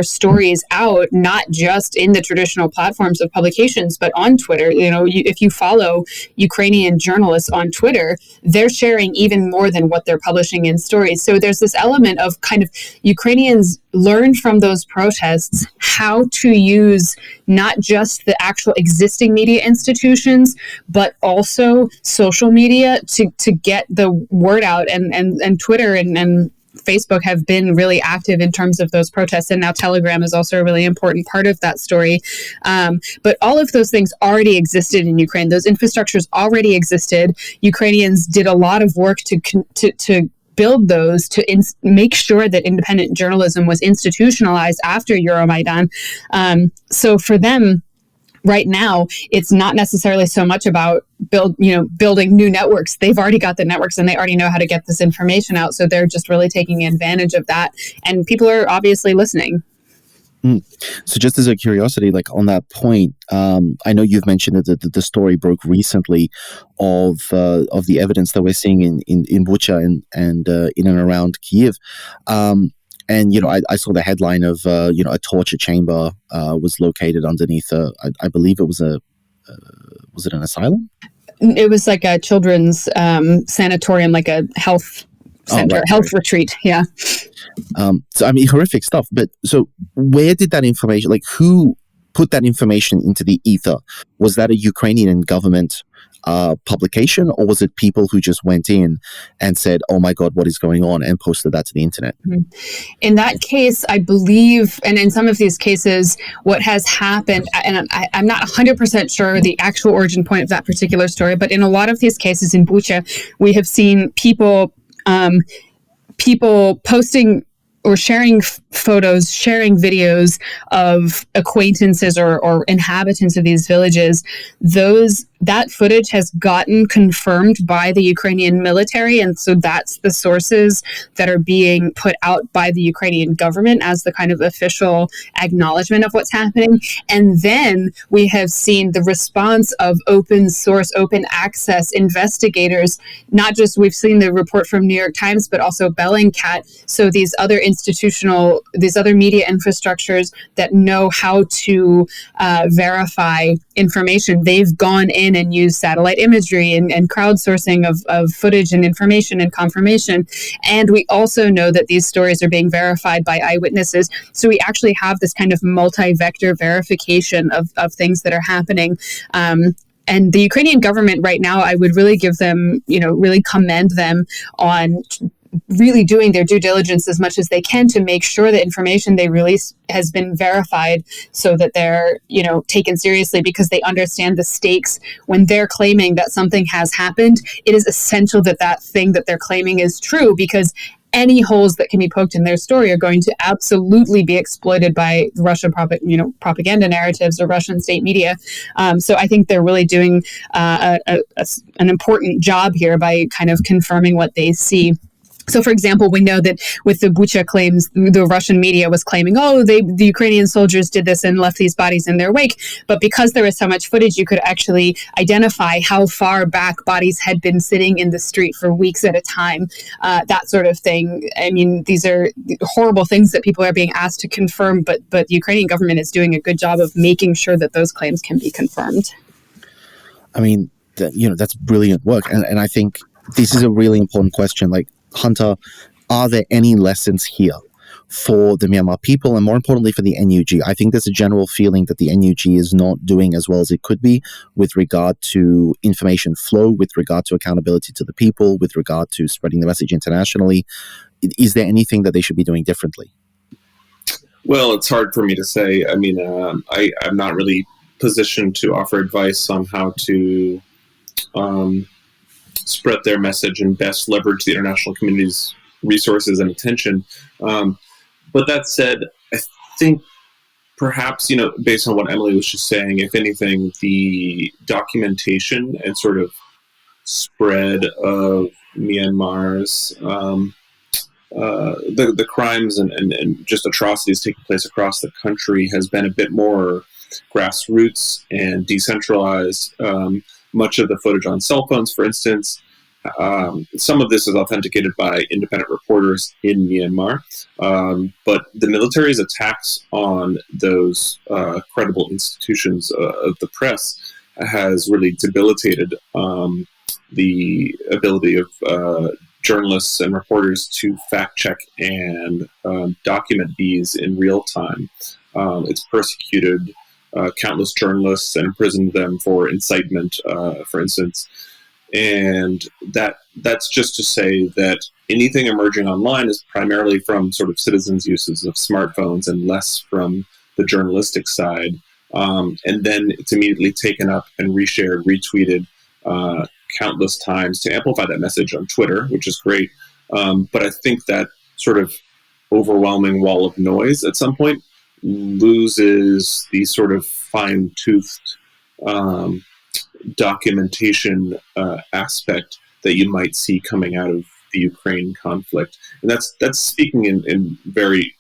stories out, not just in the traditional platforms of publications, but on Twitter. If you follow Ukrainian journalists on Twitter, they're sharing even more than what they're publishing in stories. So there's this element of kind of Ukrainians learned from those protests how to use not just the actual existing media institutions, but also social media to get the word out. And Twitter and Facebook have been really active in terms of those protests. And now Telegram is also a really important part of that story. But all of those things already existed in Ukraine. Those infrastructures already existed. Ukrainians did a lot of work to build those, to make sure that independent journalism was institutionalized after Euromaidan. So for them, right now, it's not necessarily so much about building new networks. They've already got the networks and they already know how to get this information out. So they're just really taking advantage of that. And people are obviously listening. So just as a curiosity, like on that point, I know you've mentioned that the story broke recently of the evidence that we're seeing in Bucha and in and around Kyiv. And, I saw the headline of, a torture chamber was located underneath, I believe it was was it an asylum? It was like a children's sanatorium, like a health center, retreat. Yeah. So, I mean, horrific stuff. But so where did that information, like who put that information into the ether? Was that a Ukrainian government publication, or was it people who just went in and said, oh my God, what is going on, and posted that to the internet? In that case, I believe, and in some of these cases, what has happened, and I'm not 100% sure the actual origin point of that particular story, but in a lot of these cases in Bucha, we have seen people posting or sharing photos, sharing videos of acquaintances or inhabitants of these villages. That footage has gotten confirmed by the Ukrainian military. And so that's the sources that are being put out by the Ukrainian government as the kind of official acknowledgement of what's happening. And then we have seen the response of open source, open access investigators. Not just, we've seen the report from New York Times, but also Bellingcat. So these other media infrastructures that know how to verify information, they've gone in and used satellite imagery and crowdsourcing of footage and information and confirmation. And we also know that these stories are being verified by eyewitnesses. So we actually have this kind of multi-vector verification of things that are happening. And the Ukrainian government right now, I would really give them, really commend them on really doing their due diligence as much as they can to make sure the information they release has been verified so that they're, taken seriously, because they understand the stakes. When they're claiming that something has happened, it is essential that that thing that they're claiming is true, because any holes that can be poked in their story are going to absolutely be exploited by Russian propaganda narratives or Russian state media. So I think they're really doing an important job here by kind of confirming what they see. So, for example, we know that with the Bucha claims, the Russian media was claiming, the Ukrainian soldiers did this and left these bodies in their wake. But because there was so much footage, you could actually identify how far back bodies had been sitting in the street for weeks at a time, that sort of thing. I mean, these are horrible things that people are being asked to confirm, but the Ukrainian government is doing a good job of making sure that those claims can be confirmed. I mean, that's brilliant work. And I think this is a really important question. Like, Hunter, are there any lessons here for the Myanmar people, and more importantly for the NUG? I think there's a general feeling that the NUG is not doing as well as it could be with regard to information flow, with regard to accountability to the people, with regard to spreading the message internationally. Is there anything that they should be doing differently? Well, it's hard for me to say. I mean, I'm not really positioned to offer advice on how to spread their message and best leverage the international community's resources and attention. But that said, I think perhaps, based on what Emily was just saying, if anything, the documentation and sort of spread of Myanmar's, the crimes and just atrocities taking place across the country has been a bit more grassroots and decentralized. Much of the footage on cell phones, for instance, some of this is authenticated by independent reporters in Myanmar, but the military's attacks on those credible institutions of the press has really debilitated the ability of journalists and reporters to fact check and document these in real time. It's persecuted countless journalists and imprisoned them for incitement, for instance. And that's just to say that anything emerging online is primarily from sort of citizens' uses of smartphones and less from the journalistic side. And then it's immediately taken up and reshared, retweeted countless times to amplify that message on Twitter, which is great. But I think that sort of overwhelming wall of noise at some point loses the sort of fine-toothed documentation aspect that you might see coming out of the Ukraine conflict. And that's speaking in very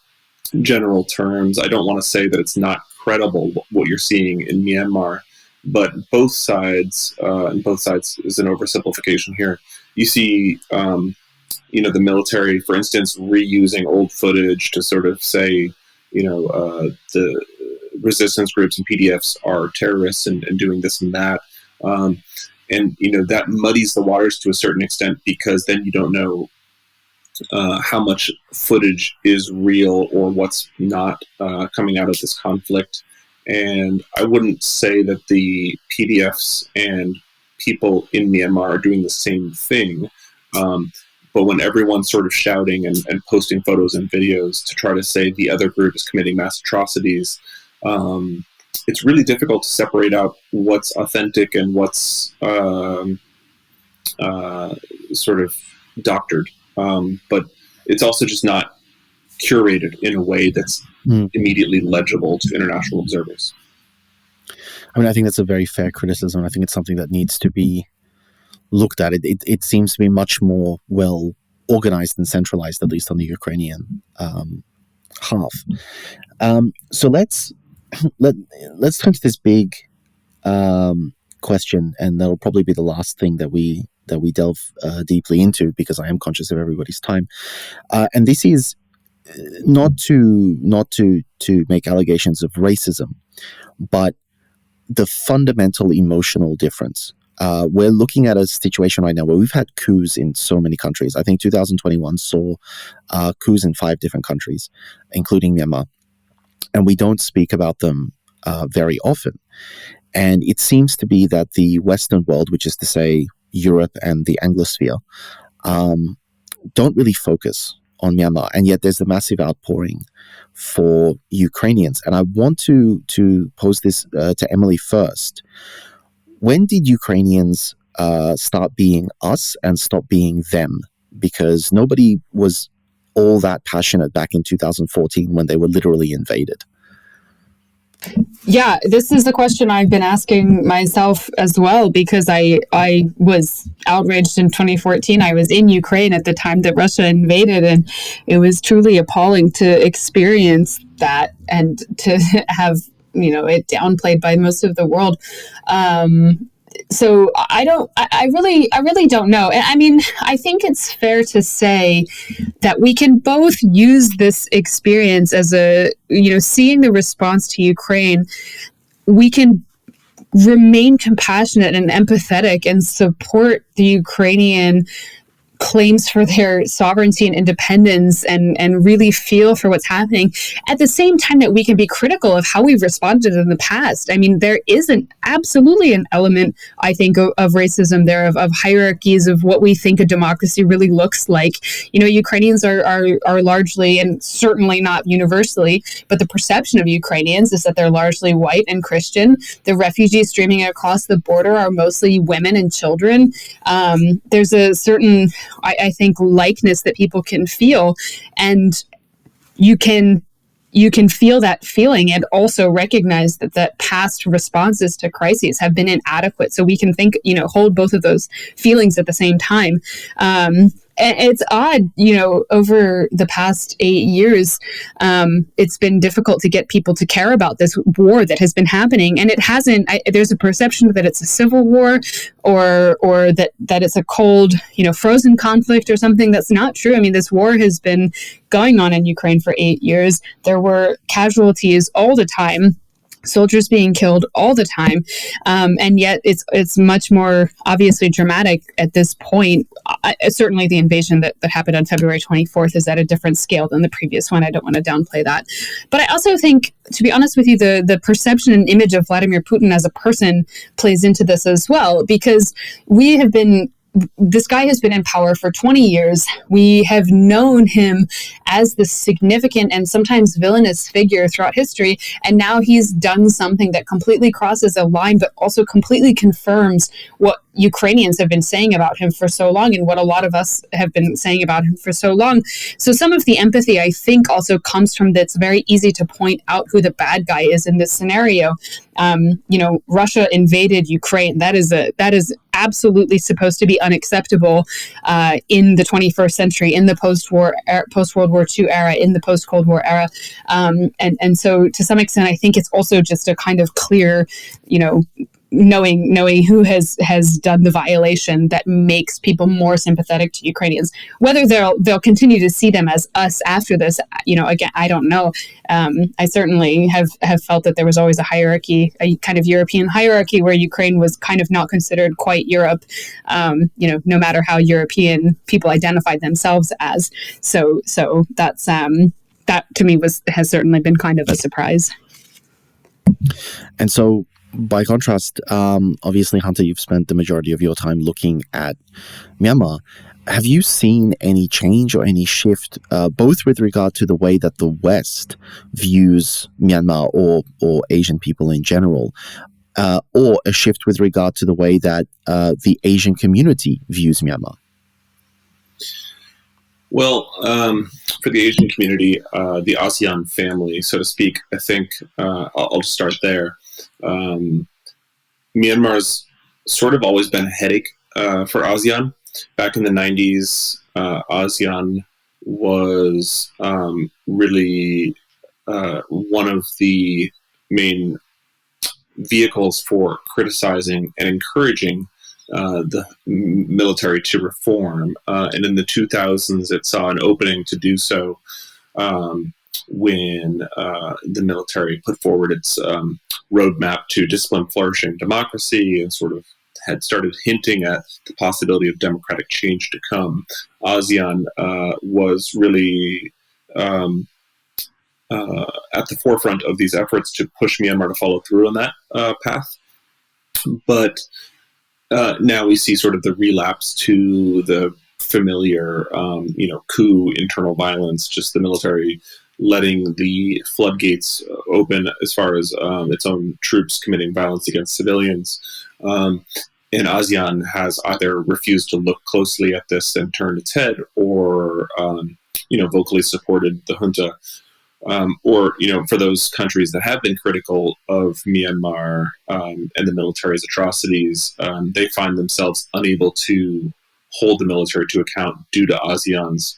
general terms. I don't want to say that it's not credible what you're seeing in Myanmar, but both sides, and both sides is an oversimplification here. You see, the military, for instance, reusing old footage to sort of say, the resistance groups and PDFs are terrorists and doing this and that. And that muddies the waters to a certain extent, because then you don't know how much footage is real or what's not coming out of this conflict. And I wouldn't say that the PDFs and people in Myanmar are doing the same thing. But when everyone's sort of shouting and posting photos and videos to try to say the other group is committing mass atrocities, it's really difficult to separate out what's authentic and what's sort of doctored. But it's also just not curated in a way that's immediately legible to international observers. I mean, I think that's a very fair criticism. I think it's something that needs to be looked at. It seems to be much more well organized and centralized, at least on the Ukrainian half. So let's turn to this big question, and that'll probably be the last thing that we delve deeply into, because I am conscious of everybody's time. And this is not to make allegations of racism, but the fundamental emotional difference. We're looking at a situation right now where we've had coups in so many countries. I think 2021 saw coups in 5 different countries, including Myanmar. And we don't speak about them very often. And it seems to be that the Western world, which is to say Europe and the Anglosphere, don't really focus on Myanmar. And yet there's a massive outpouring for Ukrainians. And I want to pose this to Emily first. When did Ukrainians start being us and stop being them? Because nobody was all that passionate back in 2014 when they were literally invaded. Yeah, this is the question I've been asking myself as well, because I was outraged in 2014. I was in Ukraine at the time that Russia invaded, and it was truly appalling to experience that and to have, it downplayed by most of the world. So I really don't know. I mean, I think it's fair to say that we can both use this experience as seeing the response to Ukraine. We can remain compassionate and empathetic and support the Ukrainian claims for their sovereignty and independence and really feel for what's happening, at the same time that we can be critical of how we've responded in the past. I mean, there is absolutely an element, I think, of racism there, of hierarchies of what we think a democracy really looks like. Ukrainians are largely, and certainly not universally, but the perception of Ukrainians is that they're largely white and Christian. The refugees streaming across the border are mostly women and children. There's a certain, I think, likeness that people can feel, and you can feel that feeling and also recognize that past responses to crises have been inadequate. So we can hold both of those feelings at the same time. And it's odd, over the past 8 years, it's been difficult to get people to care about this war that has been happening. And it hasn't, there's a perception that it's a civil war or that it's a cold, frozen conflict or something. That's not true. I mean, this war has been going on in Ukraine for 8 years. There were casualties all the time. soldiers being killed all the time, and yet it's much more obviously dramatic at this point. Certainly, the invasion that happened on February 24th is at a different scale than the previous one. I don't want to downplay that, but I also think, to be honest with you, the perception and image of Vladimir Putin as a person plays into this as well, because this guy has been in power for 20 years. We have known him as the significant and sometimes villainous figure throughout history. And now he's done something that completely crosses a line, but also completely confirms what Ukrainians have been saying about him for so long and what a lot of us have been saying about him for so long. So some of the empathy, I think, also comes from that it's very easy to point out who the bad guy is in this scenario. Russia invaded Ukraine. That is absolutely supposed to be unacceptable in the 21st century, in the post-World War II era, in the post-Cold War era. And so to some extent, I think it's also just a kind of clear, knowing who has done the violation that makes people more sympathetic to Ukrainians. Whether they'll continue to see them as us after this, again, I don't know. I certainly have felt that there was always a hierarchy, a kind of European hierarchy, where Ukraine was kind of not considered quite Europe, no matter how European people identified themselves as. So that's that to me has certainly been kind of a surprise. And so, by contrast, obviously, Hunter, you've spent the majority of your time looking at Myanmar. Have you seen any change or any shift, both with regard to the way that the West views Myanmar or Asian people in general, or a shift with regard to the way that the Asian community views Myanmar? Well, for the Asian community, the ASEAN family, so to speak, I think I'll just start there. Myanmar's sort of always been a headache for ASEAN. Back in the 90s, ASEAN was really one of the main vehicles for criticizing and encouraging the military to reform. And in the 2000s, it saw an opening to do so when the military put forward its roadmap to discipline, flourishing democracy, and sort of had started hinting at the possibility of democratic change to come. ASEAN was really at the forefront of these efforts to push Myanmar to follow through on that path. But now we see sort of the relapse to the familiar, coup, internal violence, just the military letting the floodgates open as far as its own troops committing violence against civilians. And ASEAN has either refused to look closely at this and turned its head, or vocally supported the junta. Or for those countries that have been critical of Myanmar and the military's atrocities, they find themselves unable to hold the military to account due to ASEAN's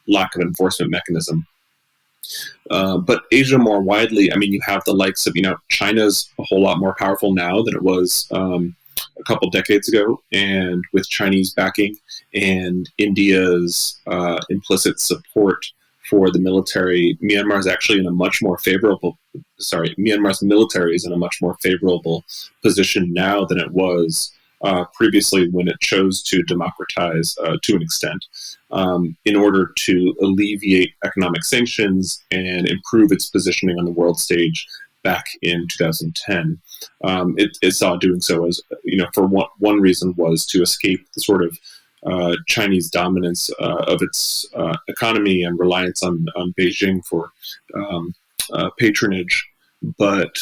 lack of enforcement mechanism. But Asia more widely, you have the likes of, China's a whole lot more powerful now than it was a couple decades ago, and with Chinese backing and India's implicit support for the military, Myanmar's military is in a much more favorable position now than it was previously, when it chose to democratize to an extent in order to alleviate economic sanctions and improve its positioning on the world stage back in 2010. It saw doing so as, for one reason was to escape the sort of Chinese dominance of its economy and reliance on Beijing for patronage. But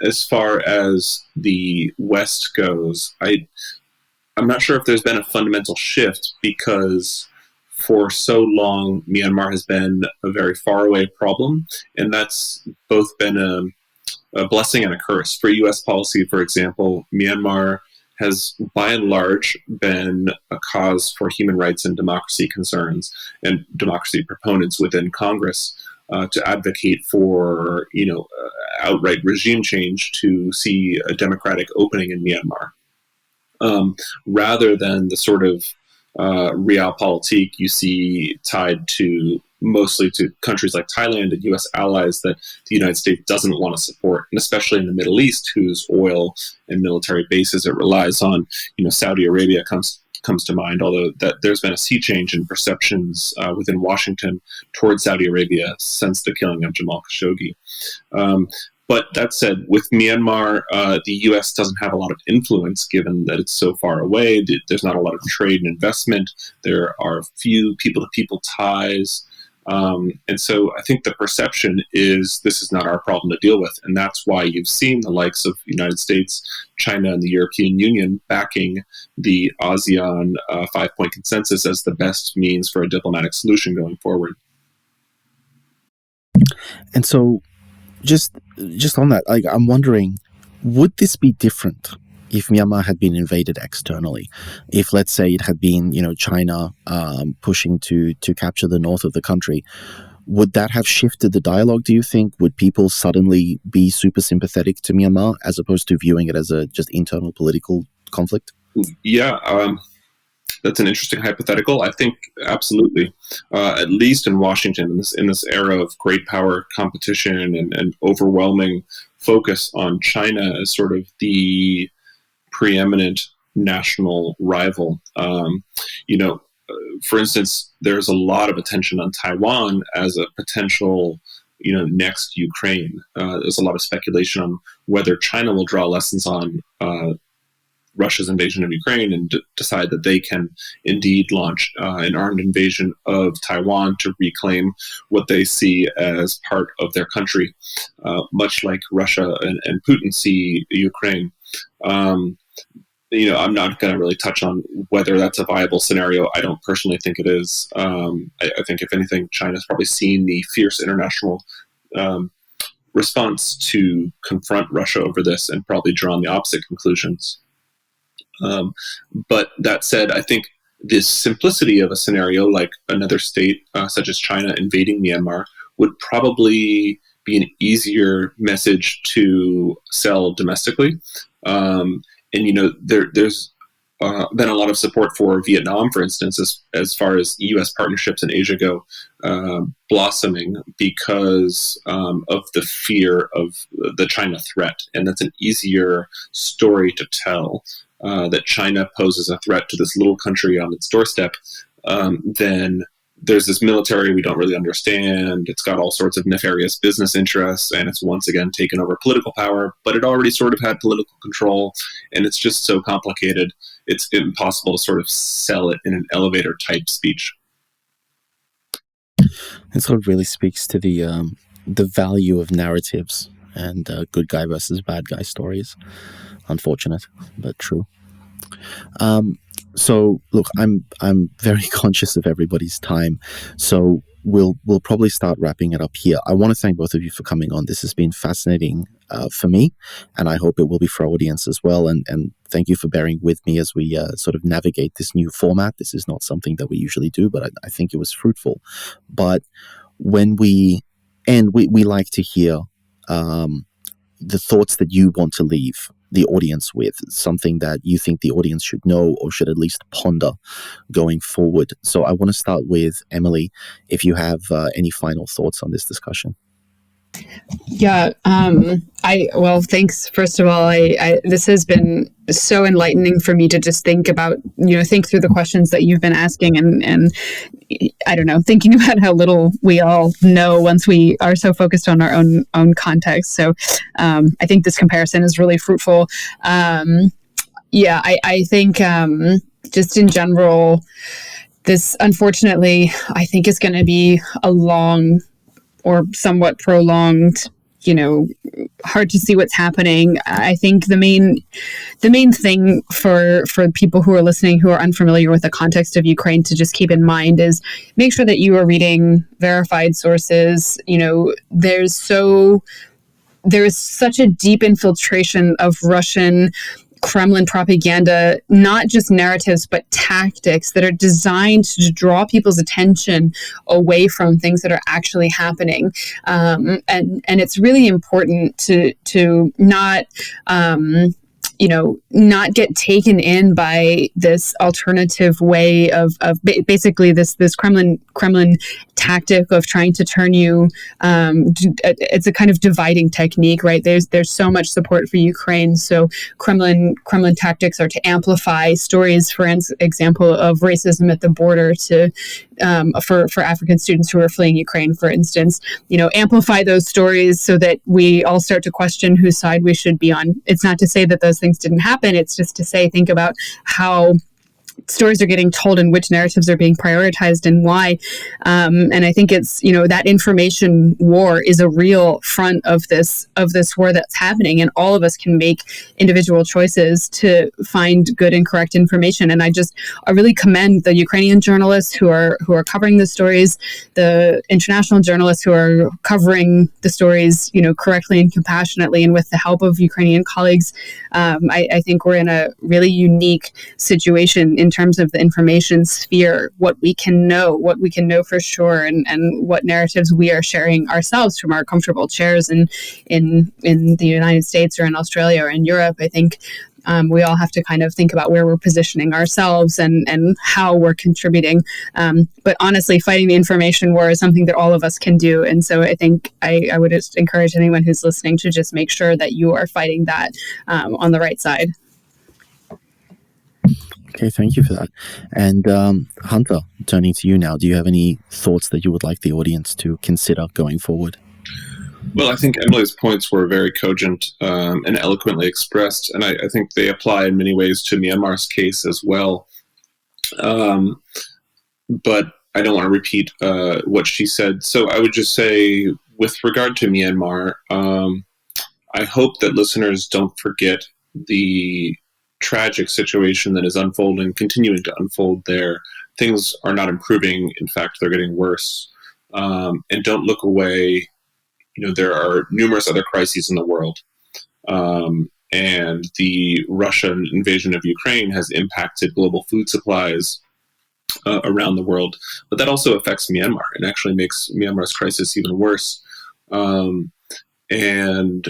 as far as the West goes, I'm not sure if there's been a fundamental shift, because for so long Myanmar has been a very faraway problem, and that's both been a blessing and a curse. For U.S. policy, for example, Myanmar has by and large been a cause for human rights and democracy concerns and democracy proponents within Congress to advocate for, outright regime change to see a democratic opening in Myanmar, rather than the sort of realpolitik you see tied to mostly to countries like Thailand and U.S. allies that the United States doesn't want to support, and especially in the Middle East, whose oil and military bases it relies on. Saudi Arabia comes to mind, although that there's been a sea change in perceptions within Washington towards Saudi Arabia since the killing of Jamal Khashoggi. But that said, with Myanmar, the U.S. doesn't have a lot of influence given that it's so far away. There's not a lot of trade and investment. There are few people-to-people ties. And so I think the perception is this is not our problem to deal with. And that's why you've seen the likes of the United States, China, and the European Union backing the ASEAN 5-point consensus as the best means for a diplomatic solution going forward. And so just on that, I'm wondering, would this be different if Myanmar had been invaded externally? If, let's say, it had been, China pushing to capture the north of the country, would that have shifted the dialogue, do you think? Would people suddenly be super sympathetic to Myanmar as opposed to viewing it as a just internal political conflict? Yeah, that's an interesting hypothetical. I think absolutely, at least in Washington, in this era of great power competition and overwhelming focus on China as sort of the preeminent national rival. For instance, there's a lot of attention on Taiwan as a potential, next Ukraine. There's a lot of speculation on whether China will draw lessons on Russia's invasion of Ukraine and decide that they can indeed launch an armed invasion of Taiwan to reclaim what they see as part of their country, much like Russia and Putin see Ukraine. I'm not going to really touch on whether that's a viable scenario. I don't personally think it is. I think, if anything, China's probably seen the fierce international response to confront Russia over this and probably drawn the opposite conclusions. But that said, I think the simplicity of a scenario like another state, such as China, invading Myanmar would probably be an easier message to sell domestically. There's been a lot of support for Vietnam, for instance, as far as U.S. partnerships in Asia go, blossoming because of the fear of the China threat. And that's an easier story to tell, that China poses a threat to this little country on its doorstep, then there's this military we don't really understand. It's got all sorts of nefarious business interests, and it's once again taken over political power, but it already sort of had political control, and it's just so complicated, it's impossible to sort of sell it in an elevator type speech. It sort of really speaks to the value of narratives and good guy versus bad guy stories. Unfortunate, but true. So look, I'm very conscious of everybody's time, so we'll probably start wrapping it up here. I want to thank both of you for coming on. This has been fascinating for me, and I hope it will be for our audience as well. And thank you for bearing with me as we sort of navigate this new format. This is not something that we usually do, but I think it was fruitful. But when we end, we like to hear the thoughts that you want to leave the audience with, something that you think the audience should know or should at least ponder going forward. So I want to start with Emily, if you have any final thoughts on this discussion. Yeah. Well, thanks. First of all, this has been so enlightening for me to just think about, think through the questions that you've been asking and I don't know, thinking about how little we all know once we are so focused on our own context. So, I think this comparison is really fruitful. I think, just in general, this unfortunately, I think is going to be a long or somewhat prolonged, hard to see what's happening. I think the main thing for people who are listening who are unfamiliar with the context of Ukraine to just keep in mind is make sure that you are reading verified sources. There is such a deep infiltration of Russian Kremlin propaganda, not just narratives, but tactics that are designed to draw people's attention away from things that are actually happening. And it's really important to not not get taken in by this alternative way of basically this Kremlin tactic of trying to turn you. It's a kind of dividing technique, right? There's so much support for Ukraine, so Kremlin tactics are to amplify stories, for example, of racism at the border to for African students who are fleeing Ukraine, for instance, amplify those stories so that we all start to question whose side we should be on. It's not to say that those things didn't happen. It's just to say, think about how stories are getting told and which narratives are being prioritized and why. And I think it's, that information war is a real front of this war that's happening. And all of us can make individual choices to find good and correct information. And I really commend the Ukrainian journalists who are covering the stories, the international journalists who are covering the stories, correctly and compassionately. And with the help of Ukrainian colleagues, I think we're in a really unique situation in terms of the information sphere, what we can know for sure, and what narratives we are sharing ourselves from our comfortable chairs in the United States or in Australia or in Europe. I think we all have to kind of think about where we're positioning ourselves and how we're contributing. But honestly, fighting the information war is something that all of us can do. And so I think I would just encourage anyone who's listening to just make sure that you are fighting that on the right side. Okay, thank you for that. And Hunter, turning to you now, do you have any thoughts that you would like the audience to consider going forward? Well, I think Emily's points were very cogent and eloquently expressed, and I think they apply in many ways to Myanmar's case as well. But I don't want to repeat what she said. So I would just say, with regard to Myanmar, I hope that listeners don't forget the tragic situation that is continuing to unfold there. Things are not improving. In fact, they're getting worse. And don't look away. There are numerous other crises in the world. And the Russian invasion of Ukraine has impacted global food supplies around the world. But that also affects Myanmar and actually makes Myanmar's crisis even worse. And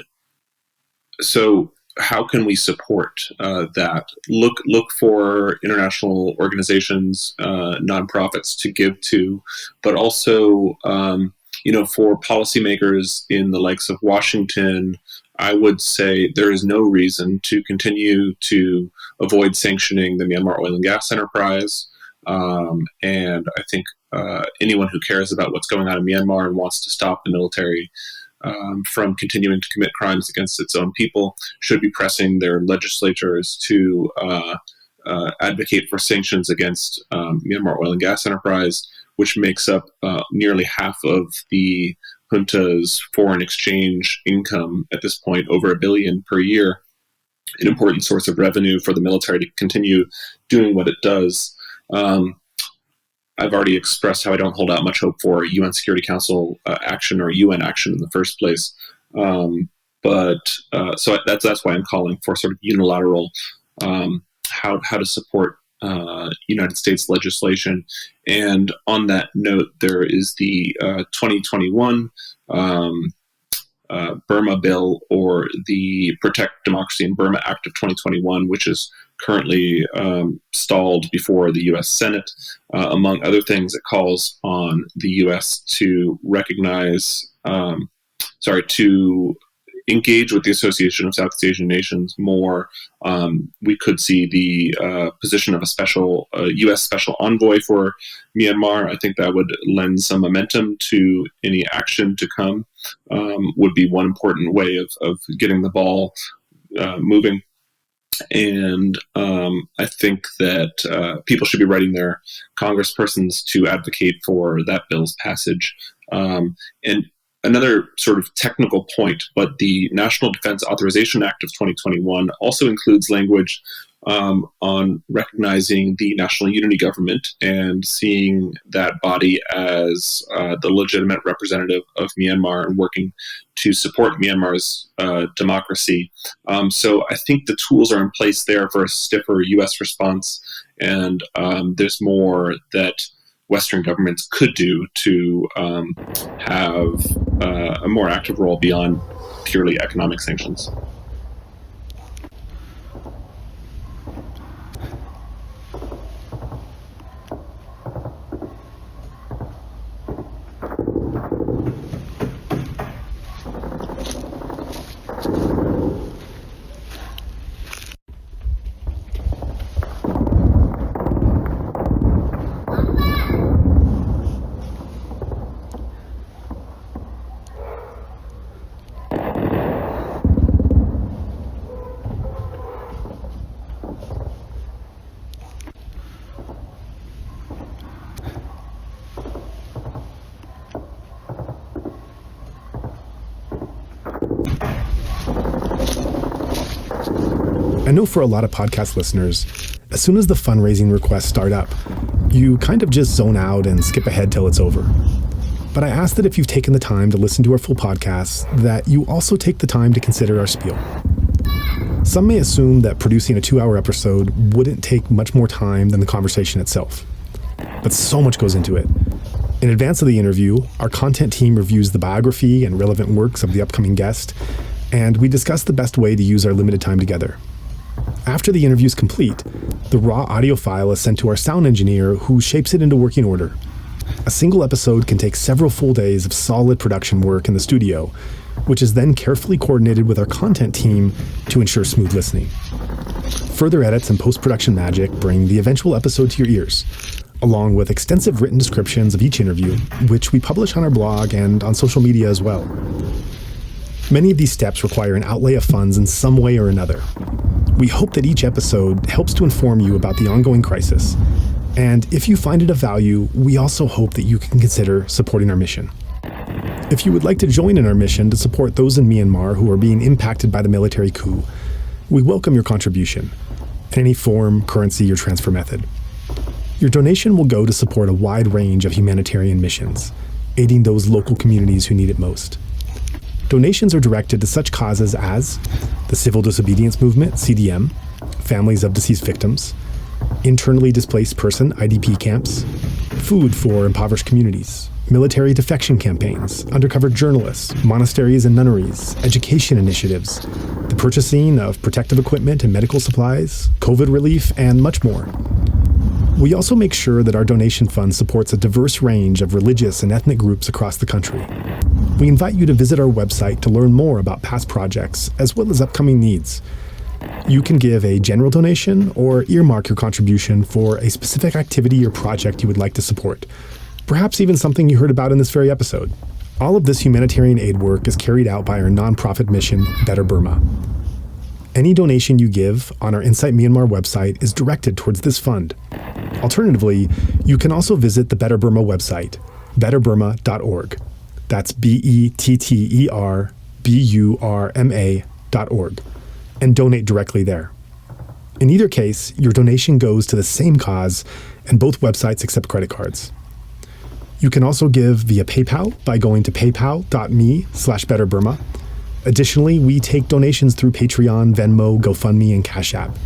so how can we support that? Look for international organizations, nonprofits to give to, but also, for policymakers in the likes of Washington, I would say there is no reason to continue to avoid sanctioning the Myanmar oil and gas enterprise. And I think anyone who cares about what's going on in Myanmar and wants to stop the military from continuing to commit crimes against its own people should be pressing their legislatures to advocate for sanctions against Myanmar oil and gas enterprise, which makes up nearly half of the junta's foreign exchange income at this point, over $1 billion per year, an important source of revenue for the military to continue doing what it does. I've already expressed how I don't hold out much hope for UN Security Council action or UN action in the first place. So that's why I'm calling for sort of unilateral how to support United States legislation. And on that note, there is the 2021 Burma bill, or the Protect Democracy in Burma Act of 2021, which is currently stalled before the U.S. Senate. Among other things, it calls on the U.S. to to engage with the Association of Southeast Asian Nations more. We could see the position of a U.S. special envoy for Myanmar. I think that would lend some momentum to any action to come, would be one important way of getting the ball moving. And I think that people should be writing their congresspersons to advocate for that bill's passage. And another sort of technical point, but the National Defense Authorization Act of 2021 also includes language on recognizing the National Unity Government and seeing that body as the legitimate representative of Myanmar and working to support Myanmar's democracy. So I think the tools are in place there for a stiffer U.S. response, and there's more that Western governments could do to have a more active role beyond purely economic sanctions. I know for a lot of podcast listeners, as soon as the fundraising requests start up, you kind of just zone out and skip ahead till it's over. But I ask that if you've taken the time to listen to our full podcasts, that you also take the time to consider our spiel. Some may assume that producing a 2-hour episode wouldn't take much more time than the conversation itself. But so much goes into it. In advance of the interview, our content team reviews the biography and relevant works of the upcoming guest, and we discuss the best way to use our limited time together. After the interview is complete, the raw audio file is sent to our sound engineer, who shapes it into working order. A single episode can take several full days of solid production work in the studio, which is then carefully coordinated with our content team to ensure smooth listening. Further edits and post-production magic bring the eventual episode to your ears, along with extensive written descriptions of each interview, which we publish on our blog and on social media as well. Many of these steps require an outlay of funds in some way or another. We hope that each episode helps to inform you about the ongoing crisis, and if you find it of value, we also hope that you can consider supporting our mission. If you would like to join in our mission to support those in Myanmar who are being impacted by the military coup, we welcome your contribution in any form, currency, or transfer method. Your donation will go to support a wide range of humanitarian missions, aiding those local communities who need it most. Donations are directed to such causes as the Civil Disobedience Movement, CDM, families of deceased victims, internally displaced person, IDP camps, food for impoverished communities, military defection campaigns, undercover journalists, monasteries and nunneries, education initiatives, the purchasing of protective equipment and medical supplies, COVID relief, and much more. We also make sure that our donation fund supports a diverse range of religious and ethnic groups across the country. We invite you to visit our website to learn more about past projects as well as upcoming needs. You can give a general donation or earmark your contribution for a specific activity or project you would like to support, perhaps even something you heard about in this very episode. All of this humanitarian aid work is carried out by our nonprofit mission, Better Burma. Any donation you give on our Insight Myanmar website is directed towards this fund. Alternatively, you can also visit the Better Burma website, betterburma.org. That's BETTERBURMA.org, and donate directly there. In either case, your donation goes to the same cause, and both websites accept credit cards. You can also give via PayPal by going to paypal.me/betterburma. Additionally, we take donations through Patreon, Venmo, GoFundMe, and Cash App.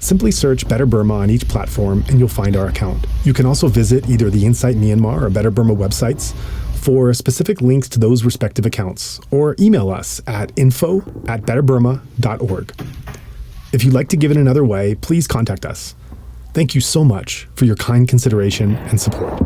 Simply search Better Burma on each platform and you'll find our account. You can also visit either the Insight Myanmar or Better Burma websites for specific links to those respective accounts, or email us at info@betterburma.org. If you'd like to give in another way, please contact us. Thank you so much for your kind consideration and support.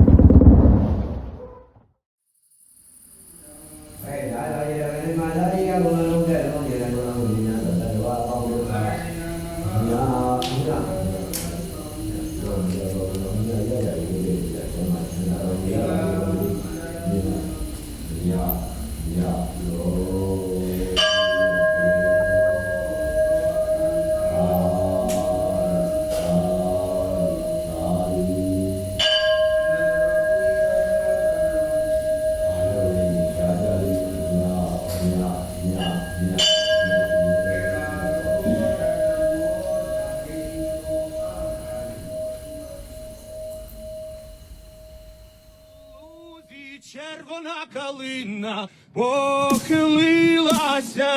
Червона калина похилилася,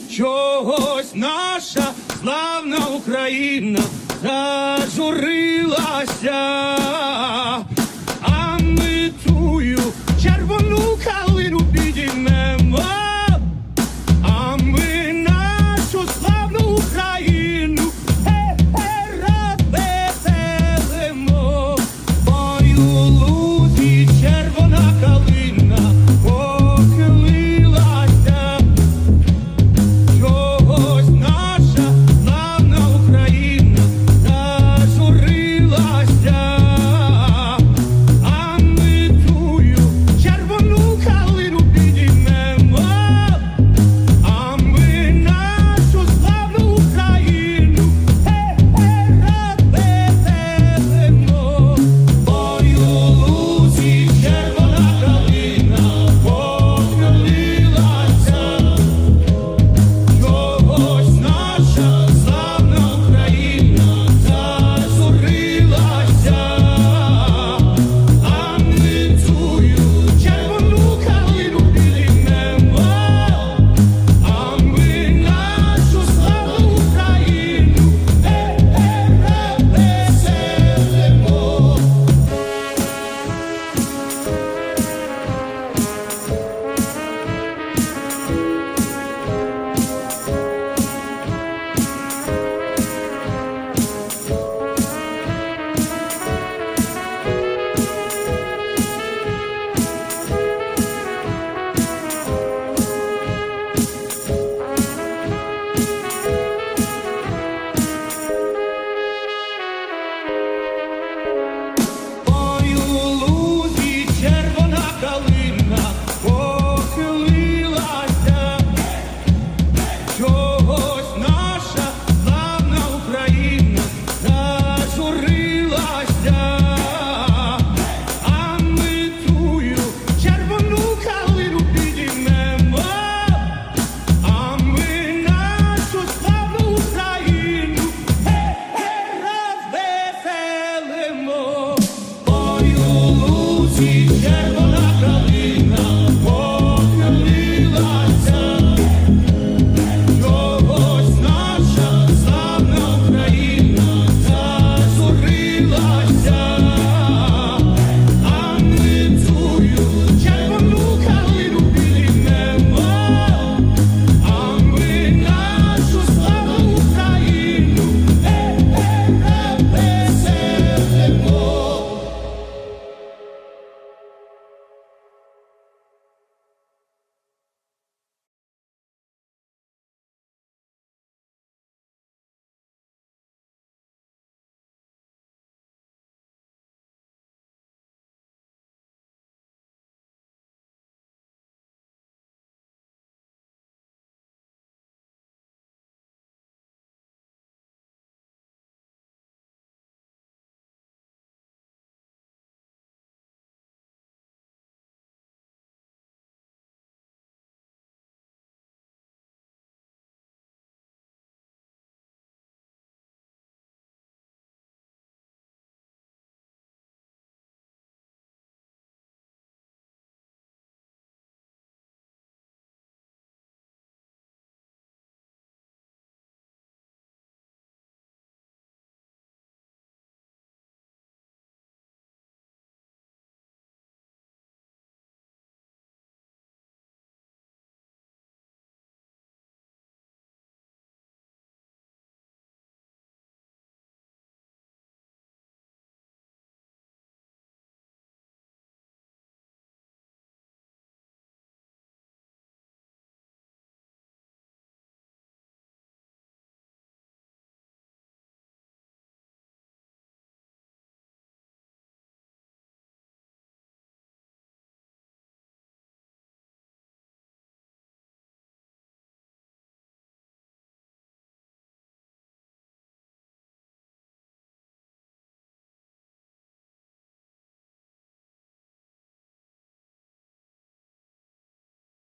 чогось наша славна Україна зажурилася.